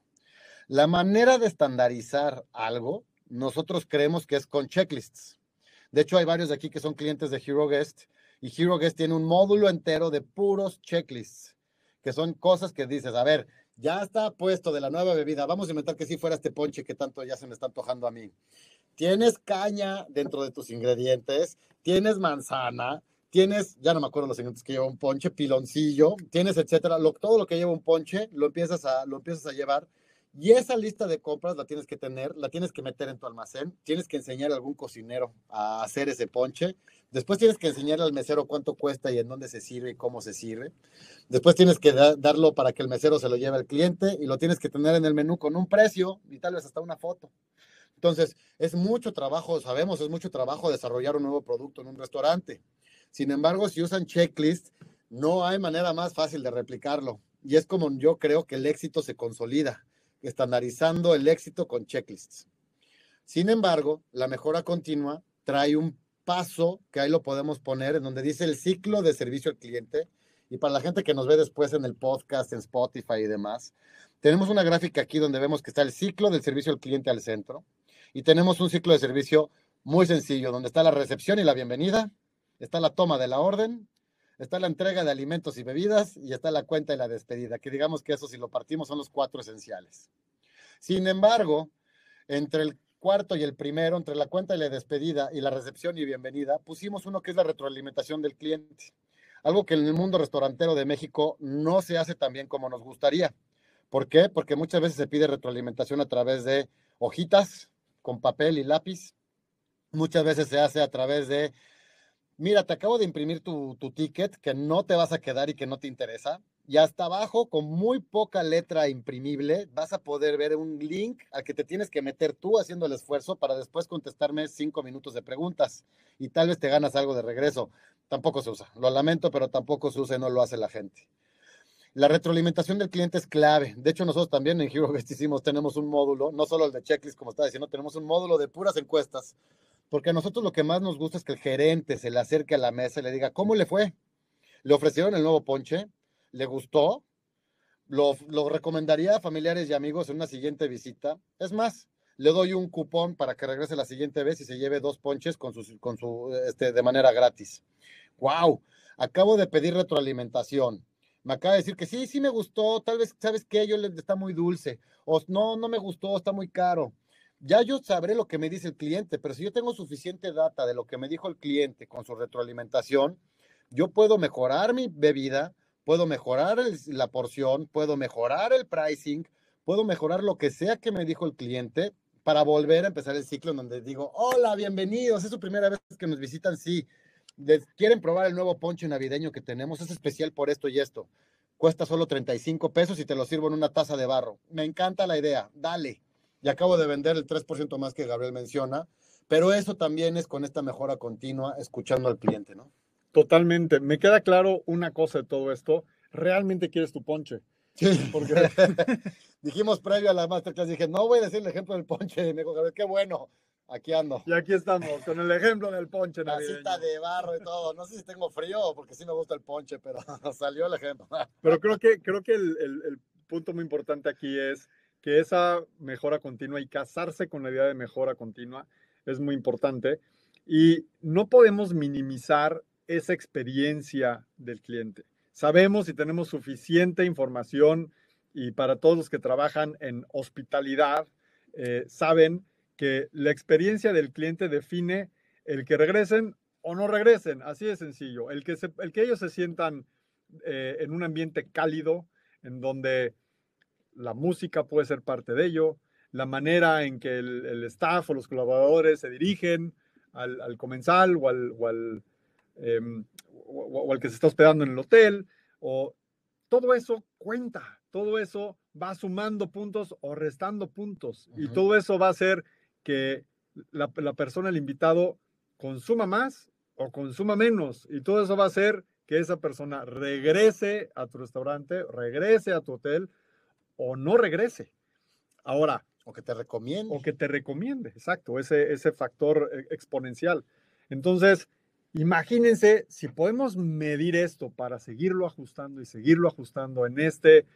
La manera de estandarizar algo, nosotros creemos que es con checklists. De hecho, hay varios de aquí que son clientes de HeroGuest y HeroGuest tiene un módulo entero de puros checklists, que son cosas que dices, a ver, ya está puesto de la nueva bebida, vamos a inventar que sí fuera este ponche que tanto ya se me está antojando a mí. Tienes caña dentro de tus ingredientes, tienes manzana, tienes, ya no me acuerdo los ingredientes que lleva un ponche, piloncillo, tienes etcétera, todo lo que lleva un ponche lo empiezas a llevar y esa lista de compras la tienes que tener, la tienes que meter en tu almacén, tienes que enseñar a algún cocinero a hacer ese ponche, después tienes que enseñarle al mesero cuánto cuesta y en dónde se sirve y cómo se sirve, después tienes que darlo para que el mesero se lo lleve al cliente y lo tienes que tener en el menú con un precio y tal vez hasta una foto. Entonces, es mucho trabajo, sabemos, es mucho trabajo desarrollar un nuevo producto en un restaurante. Sin embargo, si usan checklist, no hay manera más fácil de replicarlo. Y es como yo creo que el éxito se consolida, estandarizando el éxito con checklists. Sin embargo, la mejora continua trae un paso que ahí lo podemos poner en donde dice el ciclo de servicio al cliente. Y para la gente que nos ve después en el podcast, en Spotify y demás, tenemos una gráfica aquí donde vemos que está el ciclo del servicio al cliente al centro. Y tenemos un ciclo de servicio muy sencillo, donde está la recepción y la bienvenida, está la toma de la orden, está la entrega de alimentos y bebidas y está la cuenta y la despedida, que digamos que eso si lo partimos son los 4 esenciales. Sin embargo, entre el cuarto y el primero, entre la cuenta y la despedida y la recepción y bienvenida, pusimos uno que es la retroalimentación del cliente. Algo que en el mundo restaurantero de México no se hace tan bien como nos gustaría. ¿Por qué? Porque muchas veces se pide retroalimentación a través de hojitas con papel y lápiz. Muchas veces se hace a través de, mira, te acabo de imprimir tu ticket que no te vas a quedar y que no te interesa. Y hasta abajo, con muy poca letra imprimible, vas a poder ver un link al que te tienes que meter tú haciendo el esfuerzo para después contestarme 5 minutos de preguntas. Y tal vez te ganas algo de regreso. Tampoco se usa. Lo lamento, pero tampoco se usa y no lo hace la gente. La retroalimentación del cliente es clave. De hecho, nosotros también en HeroGuest tenemos un módulo, no solo el de checklist, como estaba diciendo, tenemos un módulo de puras encuestas, porque a nosotros lo que más nos gusta es que el gerente se le acerque a la mesa y le diga, ¿cómo le fue? ¿Le ofrecieron el nuevo ponche? ¿Le gustó? ¿Lo recomendaría a familiares y amigos en una siguiente visita? Es más, le doy un cupón para que regrese la siguiente vez y se lleve 2 ponches de manera gratis. ¡Wow! Acabo de pedir retroalimentación. Me acaba de decir que sí, sí me gustó, tal vez, ¿sabes qué? Está muy dulce. O no, no me gustó, está muy caro. Ya yo sabré lo que me dice el cliente, pero si yo tengo suficiente data de lo que me dijo el cliente con su retroalimentación, yo puedo mejorar mi bebida, puedo mejorar la porción, puedo mejorar el pricing, puedo mejorar lo que sea que me dijo el cliente para volver a empezar el ciclo en donde digo, hola, bienvenidos, es su primera vez que nos visitan, sí. ¿Quieren probar el nuevo ponche navideño que tenemos? Es especial por esto y esto. Cuesta solo 35 pesos y te lo sirvo en una taza de barro. Me encanta la idea, dale. Y acabo de vender el 3% más que Gabriel menciona, pero eso también es con esta mejora continua, escuchando al cliente, ¿no? Totalmente. Me queda claro una cosa de todo esto. Realmente quieres tu ponche. Sí. Porque Dijimos previo a la masterclass, dije, no voy a decir el ejemplo del ponche. Y me dijo, Gabriel, qué bueno, aquí ando. y aquí estamos, con el ejemplo del ponche navideño. Tacita de barro y todo. No sé si tengo frío, porque sí me gusta el ponche, pero salió el ejemplo. Pero creo que el punto muy importante aquí es que esa mejora continua y casarse con la idea de mejora continua es muy importante y no podemos minimizar esa experiencia del cliente. Sabemos y tenemos suficiente información y para todos los que trabajan en hospitalidad, saben que la experiencia del cliente define el que regresen o no regresen, así de sencillo. El que ellos se sientan en un ambiente cálido, en donde la música puede ser parte de ello, la manera en que el staff o los colaboradores se dirigen al comensal o al que se está hospedando en el hotel, o todo eso cuenta, todo eso va sumando puntos o restando puntos, y todo eso va a hacer que la persona, el invitado, consuma más o consuma menos, y todo eso va a hacer que esa persona regrese a tu restaurante, regrese a tu hotel, o no regrese. Ahora. O que te recomiende. O que te recomiende, exacto, ese factor exponencial. Entonces, imagínense si podemos medir esto para seguirlo ajustando y seguirlo ajustando en este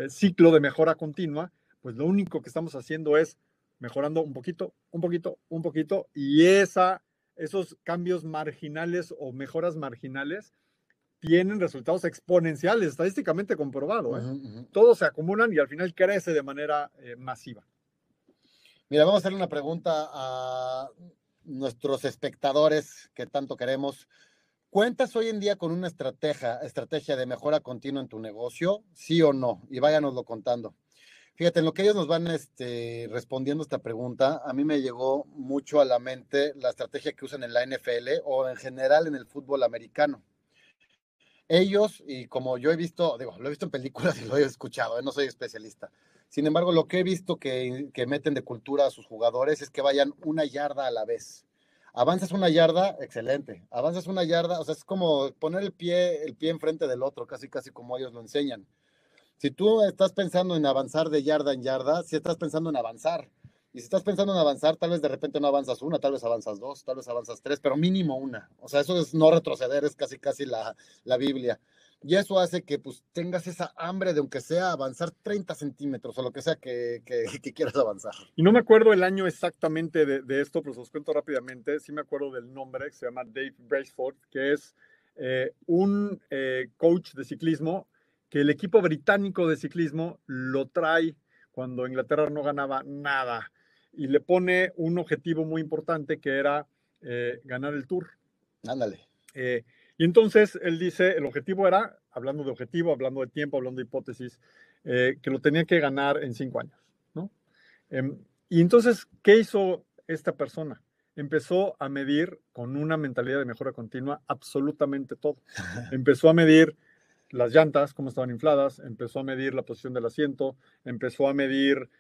ciclo de mejora continua, pues lo único que estamos haciendo es mejorando un poquito, un poquito, un poquito, y esos cambios marginales o mejoras marginales tienen resultados exponenciales, estadísticamente comprobado. Todos se acumulan y al final crece de manera masiva. Mira, vamos a hacerle una pregunta a nuestros espectadores que tanto queremos. ¿Cuentas hoy en día con una estrategia de mejora continua en tu negocio? ¿Sí o no? Y váyanoslo contando. Fíjate, en lo que ellos nos van respondiendo esta pregunta, a mí me llegó mucho a la mente la estrategia que usan en la NFL o en general en el fútbol americano. Ellos, y como yo he visto, lo he visto en películas y lo he escuchado, no soy especialista. Sin embargo, lo que he visto que meten de cultura a sus jugadores es que vayan una yarda a la vez. Avanzas una yarda, excelente. Avanzas una yarda, o sea, es como poner el pie enfrente del otro, casi como ellos lo enseñan. Si tú estás pensando en avanzar de yarda en yarda, si estás pensando en avanzar. Y si estás pensando en avanzar, tal vez de repente no avanzas una, tal vez avanzas dos, tal vez avanzas tres, pero mínimo una. O sea, eso es no retroceder, es casi la Biblia. Y eso hace que pues tengas esa hambre de aunque sea avanzar 30 centímetros o lo que sea que quieras avanzar. Y no me acuerdo el año exactamente de esto, pero os cuento rápidamente. Sí me acuerdo del nombre, que se llama Dave Braceford, que es un coach de ciclismo que el equipo británico de ciclismo lo trae cuando Inglaterra no ganaba nada y le pone un objetivo muy importante que era ganar el Tour. Ándale. Y entonces él dice, el objetivo era, hablando de objetivo, hablando de tiempo, hablando de hipótesis, que lo tenía que ganar en 5 años, ¿no? Y entonces, ¿qué hizo esta persona? Empezó a medir con una mentalidad de mejora continua absolutamente todo. Empezó a medir las llantas, cómo estaban infladas, empezó a medir la posición del asiento, empezó a medir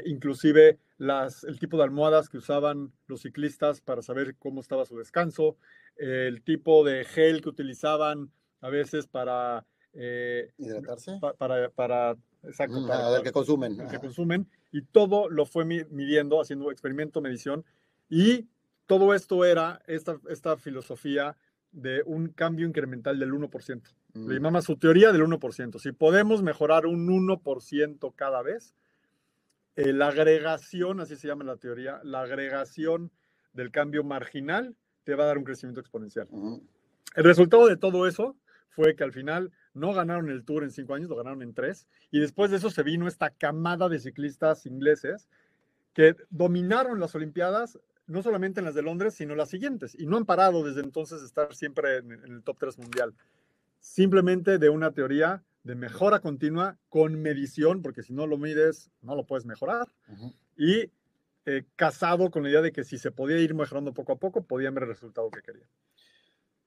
inclusive el tipo de almohadas que usaban los ciclistas para saber cómo estaba su descanso, el tipo de gel que utilizaban a veces para hidratarse, exacto, el que consumen. El que consumen, y todo lo fue midiendo, haciendo experimento, medición, y todo esto era esta filosofía de un cambio incremental del 1%. Le llamamos su teoría del 1%. Si podemos mejorar un 1% cada vez, la agregación, así se llama la teoría, la agregación del cambio marginal te va a dar un crecimiento exponencial. El resultado de todo eso fue que al final no ganaron el Tour en 5 años, lo ganaron en 3, y después de eso se vino esta camada de ciclistas ingleses que dominaron las Olimpiadas, no solamente en las de Londres, sino las siguientes, y no han parado desde entonces de estar siempre en el top 3 mundial. Simplemente de una teoría de mejora continua con medición, porque si no lo mides, no lo puedes mejorar, y casado con la idea de que si se podía ir mejorando poco a poco, podían ver el resultado que querían.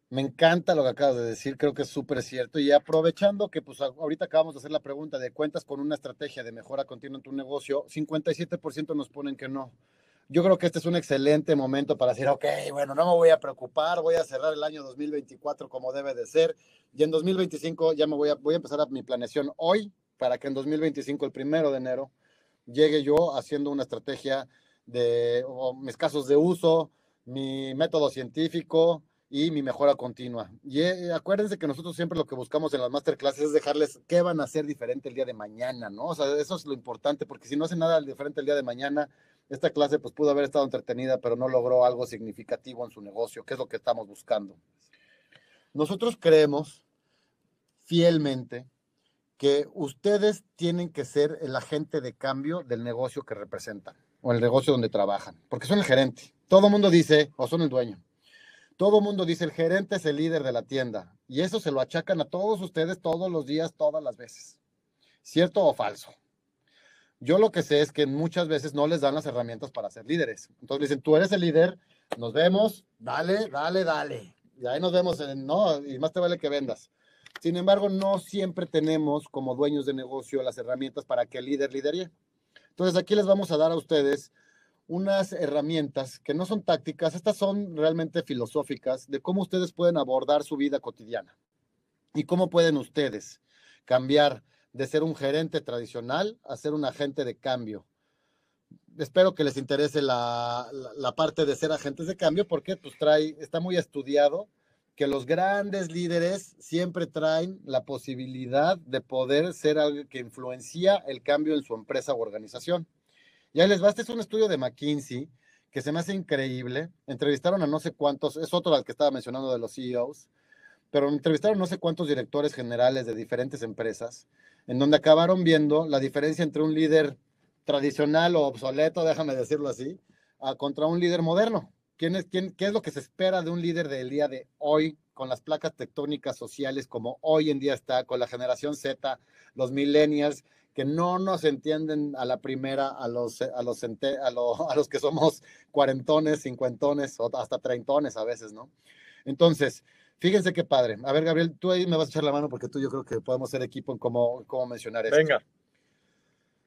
Me encanta lo que acabas de decir, creo que es súper cierto. Y aprovechando que pues ahorita acabamos de hacer la pregunta de cuentas con una estrategia de mejora continua en tu negocio, 57% nos ponen que no. Yo creo que este es un excelente momento para decir, ok, bueno, no me voy a preocupar, voy a cerrar el año 2024 como debe de ser, y en 2025 ya voy a empezar mi planeación hoy, para que en 2025, el 1 de enero, llegue yo haciendo una estrategia de mis casos de uso, mi método científico, y mi mejora continua. Y acuérdense que nosotros siempre lo que buscamos en las masterclasses es dejarles qué van a hacer diferente el día de mañana, ¿no? O sea, eso es lo importante, porque si no hacen nada diferente el día de mañana, esta clase pues pudo haber estado entretenida, pero no logró algo significativo en su negocio, que es lo que estamos buscando. Nosotros creemos fielmente que ustedes tienen que ser el agente de cambio del negocio que representan o el negocio donde trabajan, porque son el gerente. Todo el mundo dice, o son el dueño. Todo el mundo dice, el gerente es el líder de la tienda. Y eso se lo achacan a todos ustedes todos los días, todas las veces. ¿Cierto o falso? Yo lo que sé es que muchas veces no les dan las herramientas para ser líderes. Entonces dicen, tú eres el líder, nos vemos, dale, dale, dale. Y ahí nos vemos, no, y más te vale que vendas. Sin embargo, no siempre tenemos como dueños de negocio las herramientas para que el líder lidere. Entonces aquí les vamos a dar a ustedes unas herramientas que no son tácticas, estas son realmente filosóficas de cómo ustedes pueden abordar su vida cotidiana y cómo pueden ustedes cambiar de ser un gerente tradicional a ser un agente de cambio. Espero que les interese la parte de ser agentes de cambio porque pues está muy estudiado que los grandes líderes siempre traen la posibilidad de poder ser algo que influencia el cambio en su empresa o organización. Y ahí les va, este es un estudio de McKinsey que se me hace increíble. Entrevistaron a no sé cuántos, es otro al que estaba mencionando de los CEOs, pero entrevistaron no sé cuántos directores generales de diferentes empresas, en donde acabaron viendo la diferencia entre un líder tradicional o obsoleto, déjame decirlo así, contra un líder moderno. ¿Qué es lo que se espera de un líder del día de hoy, con las placas tectónicas sociales como hoy en día está, con la generación Z, los millennials, que no nos entienden a la primera a los que somos cuarentones, cincuentones o hasta treintones a veces, ¿no? Entonces, fíjense qué padre. A ver, Gabriel, tú ahí me vas a echar la mano porque tú yo creo que podemos ser equipo en cómo mencionar esto. Venga.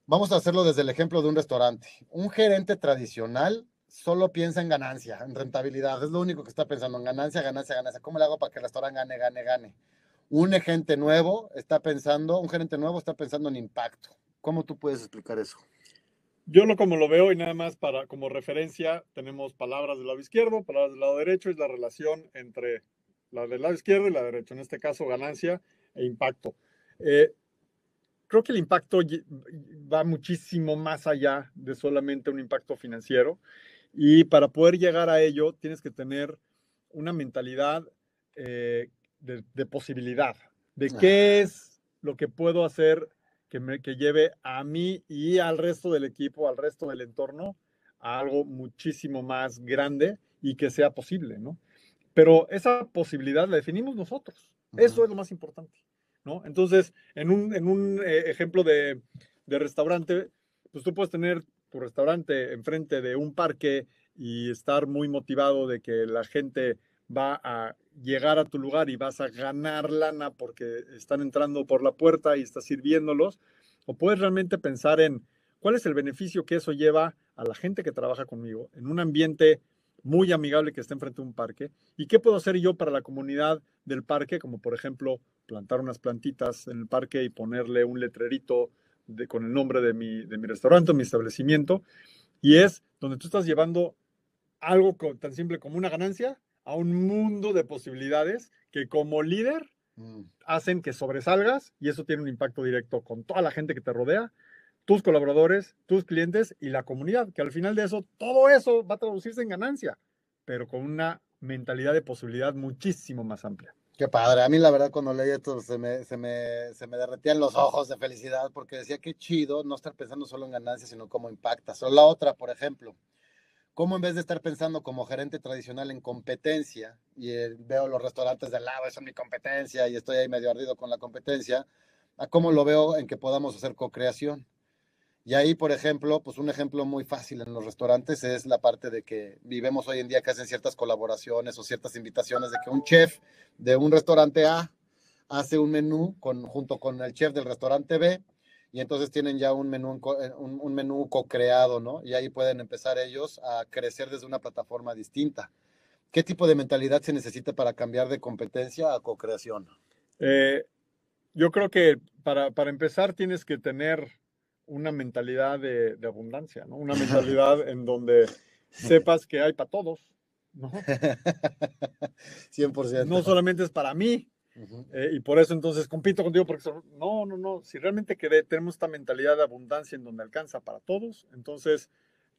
Vamos a hacerlo desde el ejemplo de un restaurante. Un gerente tradicional solo piensa en ganancia, en rentabilidad. Es lo único que está pensando en ganancia, ganancia, ganancia. ¿Cómo le hago para que el restaurante gane, gane, gane? Un gerente nuevo está pensando en impacto. ¿Cómo tú puedes explicar eso? Yo como lo veo y nada más como referencia, tenemos palabras del lado izquierdo, palabras del lado derecho, es la relación entre la del lado izquierdo y la derecha, en este caso ganancia e impacto. Creo que el impacto va muchísimo más allá de solamente un impacto financiero y para poder llegar a ello tienes que tener una mentalidad de posibilidad, de qué es lo que puedo hacer que lleve a mí y al resto del equipo, al resto del entorno, a algo muchísimo más grande y que sea posible, ¿no? Pero esa posibilidad la definimos nosotros. Eso es lo más importante, ¿no? Entonces, en un ejemplo de restaurante, pues tú puedes tener tu restaurante enfrente de un parque y estar muy motivado de que la gente va a llegar a tu lugar y vas a ganar lana porque están entrando por la puerta y estás sirviéndolos, o puedes realmente pensar en cuál es el beneficio que eso lleva a la gente que trabaja conmigo en un ambiente muy amigable que está enfrente de un parque y qué puedo hacer yo para la comunidad del parque, como por ejemplo plantar unas plantitas en el parque y ponerle un letrerito con el nombre de mi restaurante, mi establecimiento, y es donde tú estás llevando algo tan simple como una ganancia a un mundo de posibilidades que como líder hacen que sobresalgas y eso tiene un impacto directo con toda la gente que te rodea, tus colaboradores, tus clientes y la comunidad, que al final de eso, todo eso va a traducirse en ganancia, pero con una mentalidad de posibilidad muchísimo más amplia. Qué padre. A mí la verdad cuando leí esto se me derretían los ojos de felicidad porque decía qué chido no estar pensando solo en ganancias, sino cómo impactas. O la otra, por ejemplo, cómo en vez de estar pensando como gerente tradicional en competencia, y veo los restaurantes de al lado, eso es mi competencia, y estoy ahí medio ardido con la competencia, a cómo lo veo en que podamos hacer co-creación. Y ahí, por ejemplo, pues un ejemplo muy fácil en los restaurantes es la parte de que vivimos hoy en día que hacen ciertas colaboraciones o ciertas invitaciones de que un chef de un restaurante A hace un menú junto con el chef del restaurante B y entonces tienen ya un menú co-creado, ¿no? Y ahí pueden empezar ellos a crecer desde una plataforma distinta. ¿Qué tipo de mentalidad se necesita para cambiar de competencia a co-creación? Yo creo que para empezar tienes que tener una mentalidad de abundancia, ¿no? Una mentalidad en donde sepas que hay para todos, ¿no? 100%. No solamente es para mí, Ujú. y por eso entonces compito contigo, porque no, si realmente tenemos esta mentalidad de abundancia en donde alcanza para todos, entonces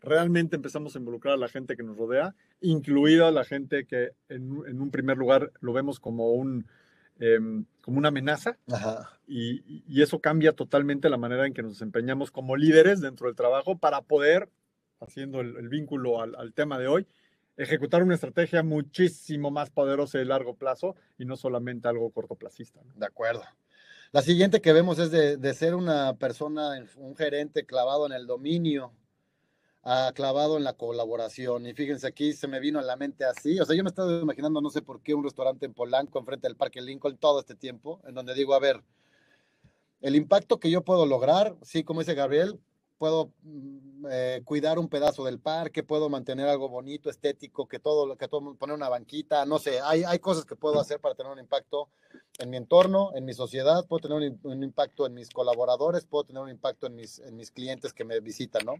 realmente empezamos a involucrar a la gente que nos rodea, incluida la gente que en un primer lugar lo vemos como una amenaza, Ajá. y eso cambia totalmente la manera en que nos desempeñamos como líderes dentro del trabajo para poder, haciendo el vínculo al tema de hoy, ejecutar una estrategia muchísimo más poderosa de largo plazo y no solamente algo cortoplacista, ¿no? De acuerdo. La siguiente que vemos es de ser una persona, un gerente clavado en el dominio, a clavado en la colaboración. Y fíjense, aquí se me vino a la mente así. O sea, yo me estaba imaginando, no sé por qué, un restaurante en Polanco, enfrente del Parque Lincoln, todo este tiempo, en donde digo, a ver, el impacto que yo puedo lograr, sí, como dice Gabriel, puedo cuidar un pedazo del parque, puedo mantener algo bonito, estético, poner una banquita, no sé, hay cosas que puedo hacer para tener un impacto en mi entorno, en mi sociedad, puedo tener un impacto en mis colaboradores, puedo tener un impacto en mis clientes que me visitan, ¿no?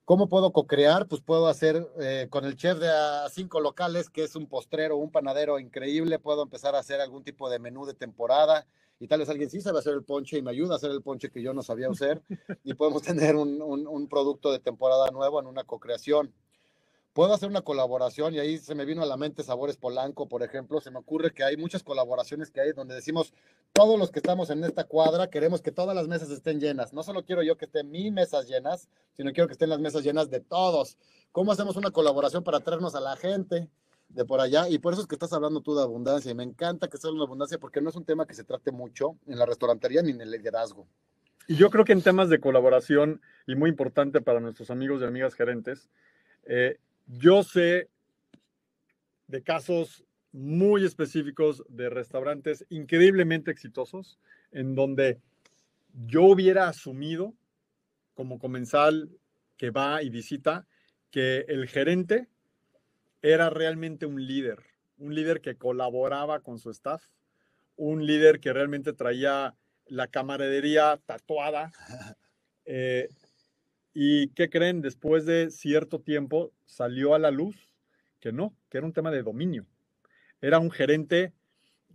¿Cómo puedo co-crear? Pues puedo hacer con el chef de a 5 locales, que es un postrero, un panadero increíble, puedo empezar a hacer algún tipo de menú de temporada y tal vez alguien sí sabe hacer el ponche y me ayuda a hacer el ponche que yo no sabía hacer y podemos tener un producto de temporada nuevo en una co-creación. Puedo hacer una colaboración y ahí se me vino a la mente Sabores Polanco, por ejemplo. Se me ocurre que hay muchas colaboraciones que hay donde decimos, todos los que estamos en esta cuadra queremos que todas las mesas estén llenas. No solo quiero yo que estén mis mesas llenas, sino quiero que estén las mesas llenas de todos. ¿Cómo hacemos una colaboración para traernos a la gente de por allá? Y por eso es que estás hablando tú de abundancia. Y me encanta que sea una abundancia porque no es un tema que se trate mucho en la restaurantería ni en el liderazgo. Y yo creo que en temas de colaboración, y muy importante para nuestros amigos y amigas gerentes, yo sé de casos muy específicos de restaurantes increíblemente exitosos, en donde yo hubiera asumido como comensal que va y visita que el gerente era realmente un líder que colaboraba con su staff, un líder que realmente traía la camaradería tatuada. Eh, ¿Y qué creen? Después de cierto tiempo salió a la luz que no, que era un tema de dominio. Era un gerente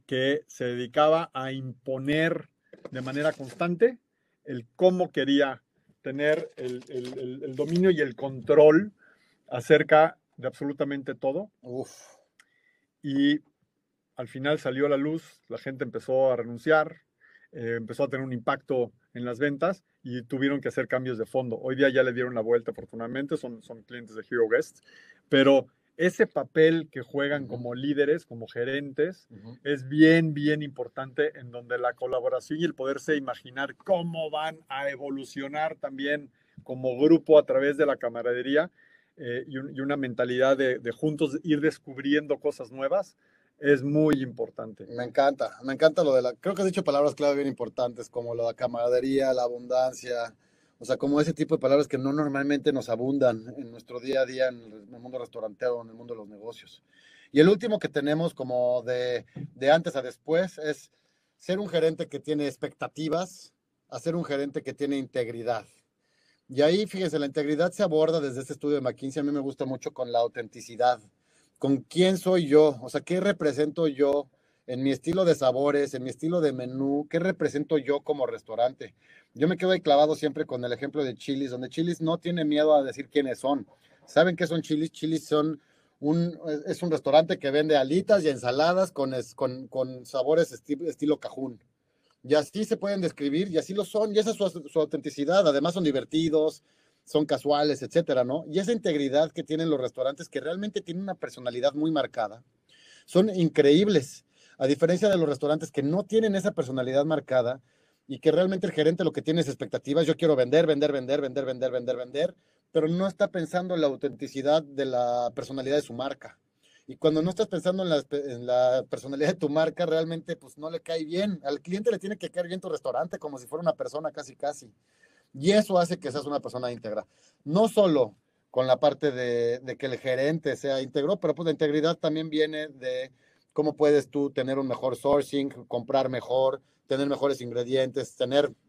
que se dedicaba a imponer de manera constante el cómo quería tener el dominio y el control acerca de absolutamente todo. Uf. Y al final salió a la luz, la gente empezó a renunciar, empezó a tener un impacto en las ventas y tuvieron que hacer cambios de fondo. Hoy día ya le dieron la vuelta, afortunadamente, son clientes de Hero Guest, pero ese papel que juegan como líderes, como gerentes, es bien importante, en donde la colaboración y el poderse imaginar cómo van a evolucionar también como grupo a través de la camaradería y una mentalidad de juntos ir descubriendo cosas nuevas, es muy importante. Me encanta lo de creo que has dicho palabras clave bien importantes, como la camaradería, la abundancia, o sea, como ese tipo de palabras que no normalmente nos abundan en nuestro día a día en el mundo restaurantero, en el mundo de los negocios. Y el último que tenemos como de antes a después es ser un gerente que tiene expectativas, a ser un gerente que tiene integridad. Y ahí, fíjense, la integridad se aborda desde este estudio de McKinsey, a mí me gusta mucho con la autenticidad, con quién soy yo, o sea, qué represento yo en mi estilo de sabores, en mi estilo de menú, qué represento yo como restaurante. Yo me quedo ahí clavado siempre con el ejemplo de Chili's, donde Chili's no tiene miedo a decir quiénes son. ¿Saben qué son Chili's? Chili's es un restaurante que vende alitas y ensaladas con sabores estilo Cajún. Y así se pueden describir, y así lo son, y esa es su autenticidad. Además son divertidos, son casuales, etcétera, ¿no? Y esa integridad que tienen los restaurantes, que realmente tienen una personalidad muy marcada, son increíbles. A diferencia de los restaurantes que no tienen esa personalidad marcada y que realmente el gerente lo que tiene es expectativas, yo quiero vender, pero no está pensando en la autenticidad de la personalidad de su marca. Y cuando no estás pensando en la personalidad de tu marca, realmente pues no le cae bien. Al cliente le tiene que caer bien tu restaurante como si fuera una persona casi casi. Y eso hace que seas una persona íntegra. No solo con la parte de que el gerente sea íntegro, pero pues la integridad también viene de cómo puedes tú tener un mejor sourcing, comprar mejor, tener mejores ingredientes,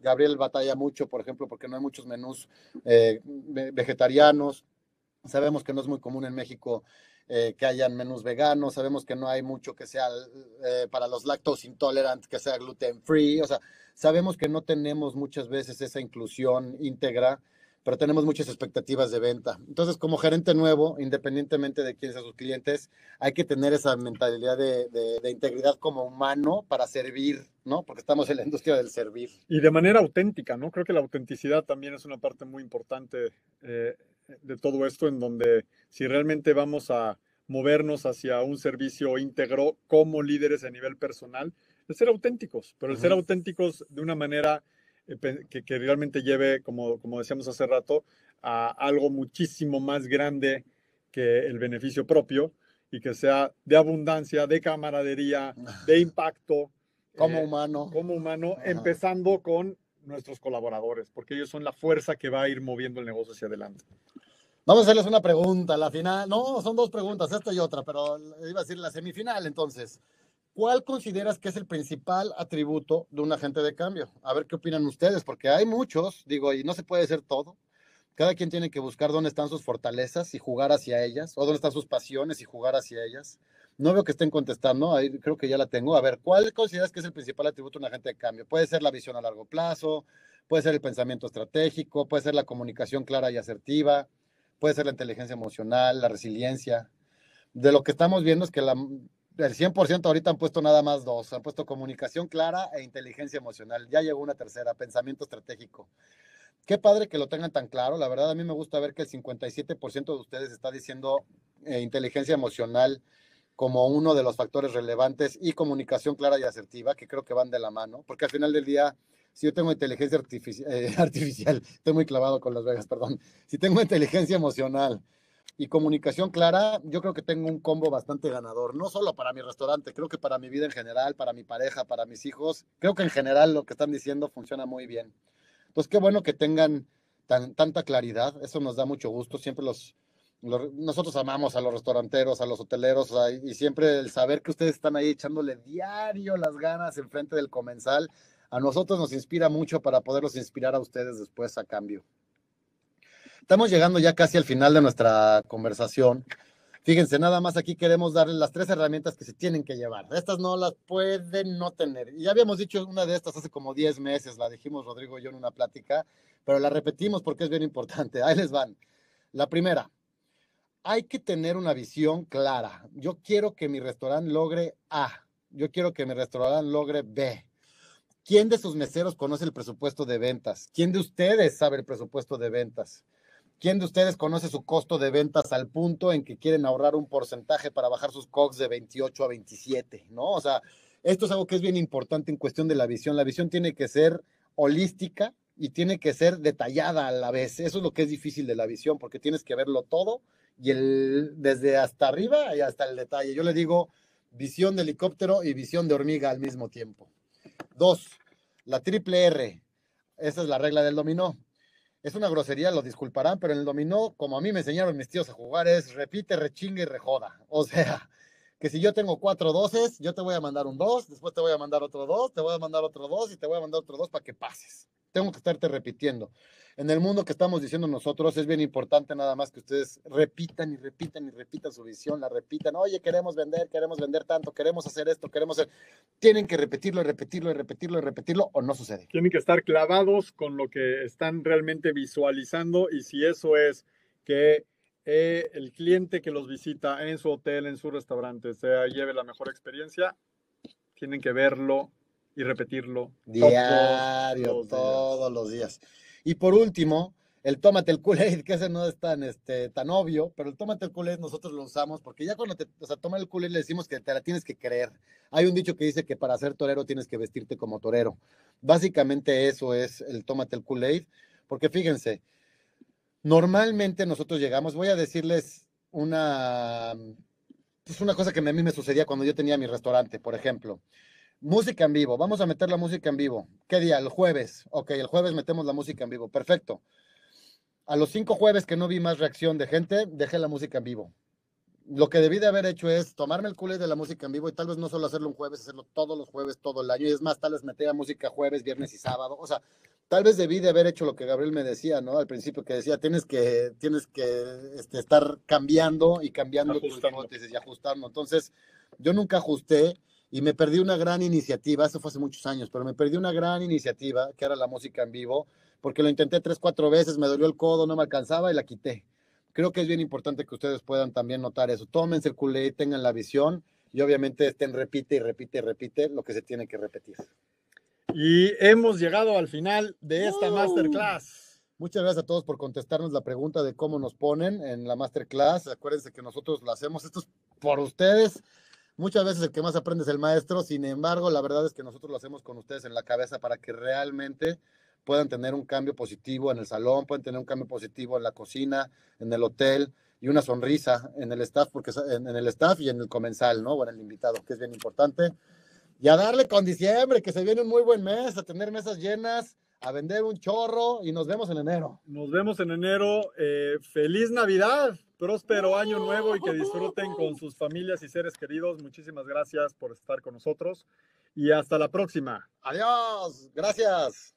Gabriel batalla mucho, por ejemplo, porque no hay muchos menús vegetarianos. Sabemos que no es muy común en México que hayan menús veganos, sabemos que no hay mucho que sea para los lactose intolerant, que sea gluten free, o sea, sabemos que no tenemos muchas veces esa inclusión íntegra, pero tenemos muchas expectativas de venta. Entonces, como gerente nuevo, independientemente de quién sean sus clientes, hay que tener esa mentalidad de integridad como humano para servir, ¿no? Porque estamos en la industria del servir. Y de manera auténtica, ¿no? Creo que la autenticidad también es una parte muy importante de todo esto, en donde si realmente vamos a movernos hacia un servicio íntegro como líderes a nivel personal, el ser auténticos, pero el ser auténticos de una manera que realmente lleve, como decíamos hace rato, a algo muchísimo más grande que el beneficio propio y que sea de abundancia, de camaradería, de impacto. Como humano. Como humano, empezando con nuestros colaboradores, porque ellos son la fuerza que va a ir moviendo el negocio hacia adelante. Vamos a hacerles una pregunta, la final. No, son dos preguntas, esta y otra, pero iba a decir la semifinal entonces. ¿Cuál consideras que es el principal atributo de un agente de cambio? A ver qué opinan ustedes, porque hay muchos, digo, y no se puede ser todo. Cada quien tiene que buscar dónde están sus fortalezas y jugar hacia ellas, o dónde están sus pasiones y jugar hacia ellas. No veo que estén contestando, ahí creo que ya la tengo. A ver, ¿cuál consideras que es el principal atributo de un agente de cambio? Puede ser la visión a largo plazo, puede ser el pensamiento estratégico, puede ser la comunicación clara y asertiva, puede ser la inteligencia emocional, la resiliencia. De lo que estamos viendo es que el 100% ahorita han puesto nada más dos, han puesto comunicación clara e inteligencia emocional. Ya llegó una tercera, pensamiento estratégico. Qué padre que lo tengan tan claro. La verdad, a mí me gusta ver que el 57% de ustedes está diciendo inteligencia emocional como uno de los factores relevantes y comunicación clara y asertiva, que creo que van de la mano, porque al final del día, si yo tengo inteligencia artificial, estoy muy clavado con Las Vegas, perdón, si tengo inteligencia emocional y comunicación clara, yo creo que tengo un combo bastante ganador, no solo para mi restaurante, creo que para mi vida en general, para mi pareja, para mis hijos, creo que en general lo que están diciendo funciona muy bien. Entonces, qué bueno que tengan tanta claridad, eso nos da mucho gusto, siempre nosotros amamos a los restauranteros, a los hoteleros, o sea, y siempre el saber que ustedes están ahí echándole diario las ganas enfrente del comensal, a nosotros nos inspira mucho para poderlos inspirar a ustedes después a cambio. Estamos llegando ya casi al final de nuestra conversación. Fíjense, nada más aquí queremos darles las 3 herramientas que se tienen que llevar. Estas no las pueden no tener. Y ya habíamos dicho una de estas hace como 10 meses, la dijimos Rodrigo y yo en una plática, pero la repetimos porque es bien importante. Ahí les van. La primera, hay que tener una visión clara. Yo quiero que mi restaurante logre A. Yo quiero que mi restaurante logre B. ¿Quién de sus meseros conoce el presupuesto de ventas? ¿Quién de ustedes sabe el presupuesto de ventas? ¿Quién de ustedes conoce su costo de ventas al punto en que quieren ahorrar un porcentaje para bajar sus COGS de 28 a 27? ¿No? O sea, esto es algo que es bien importante en cuestión de la visión. La visión tiene que ser holística y tiene que ser detallada a la vez. Eso es lo que es difícil de la visión, porque tienes que verlo todo y desde hasta arriba y hasta el detalle. Yo le digo visión de helicóptero y visión de hormiga al mismo tiempo. 2, la triple R. Esa es la regla del dominó. Es una grosería, lo disculparán, pero en el dominó, como a mí me enseñaron mis tíos a jugar, es repite, rechingue y rejoda. O sea, que si yo tengo 4 doses, yo te voy a mandar un 2, después te voy a mandar otro 2, te voy a mandar otro 2 y te voy a mandar otro 2 para que pases. Tengo que estarte repitiendo. En el mundo que estamos diciendo nosotros, es bien importante nada más que ustedes repitan y repitan y repitan su visión, la repitan. Oye, queremos vender tanto, queremos hacer esto, queremos hacer. Tienen que repetirlo y repetirlo y repetirlo y repetirlo o no sucede. Tienen que estar clavados con lo que están realmente visualizando, y si eso es que el cliente que los visita en su hotel, en su restaurante, lleve la mejor experiencia, tienen que verlo y repetirlo Diario, todos los días. Y por último, el tómate el Kool-Aid, que ese no es tan obvio, pero el tómate el Kool-Aid nosotros lo usamos porque ya cuando toma el Kool-Aid le decimos que te la tienes que creer. Hay un dicho que dice que para ser torero tienes que vestirte como torero. Básicamente eso es el tómate el Kool-Aid, porque fíjense, normalmente nosotros llegamos, voy a decirles una cosa que a mí me sucedía cuando yo tenía mi restaurante, por ejemplo. Música en vivo, vamos a meter la música en vivo. ¿Qué día? El jueves. Ok, el jueves metemos la música en vivo. Perfecto. A los 5 jueves que no vi más reacción de gente, dejé la música en vivo. lo que debí de haber hecho es tomarme el culé de la música en vivo y tal vez no solo hacerlo un jueves, hacerlo todos los jueves, todo el año. Y es más, tal vez meter música jueves, viernes y sábado. O sea, tal vez debí de haber hecho lo que Gabriel me decía, ¿no? Al principio que decía, tienes que estar cambiando y cambiando tus Ajustando. hipótesis y ajustando. Entonces, yo nunca ajusté y me perdí una gran iniciativa, eso fue hace muchos años, pero me perdí una gran iniciativa, que era la música en vivo, porque lo intenté 3, 4 veces, me dolió el codo, no me alcanzaba y la quité. Creo que es bien importante que ustedes puedan también notar eso. Tómense el culé, tengan la visión y obviamente estén repite y repite y repite lo que se tiene que repetir. Y hemos llegado al final de esta masterclass. Muchas gracias a todos por contestarnos la pregunta de cómo nos ponen en la masterclass. Acuérdense que nosotros lo hacemos, esto es por ustedes. Muchas veces el que más aprende es el maestro, sin embargo, la verdad es que nosotros lo hacemos con ustedes en la cabeza para que realmente puedan tener un cambio positivo en el salón, pueden tener un cambio positivo en la cocina, en el hotel y una sonrisa en el staff, porque en el staff y en el comensal, ¿no? O en el invitado, que es bien importante. Y a darle con diciembre, que se viene un muy buen mes, a tener mesas llenas, a vender un chorro y nos vemos en enero. Nos vemos en enero. Feliz Navidad, próspero año nuevo y que disfruten con sus familias y seres queridos. Muchísimas gracias por estar con nosotros y hasta la próxima. Adiós, gracias.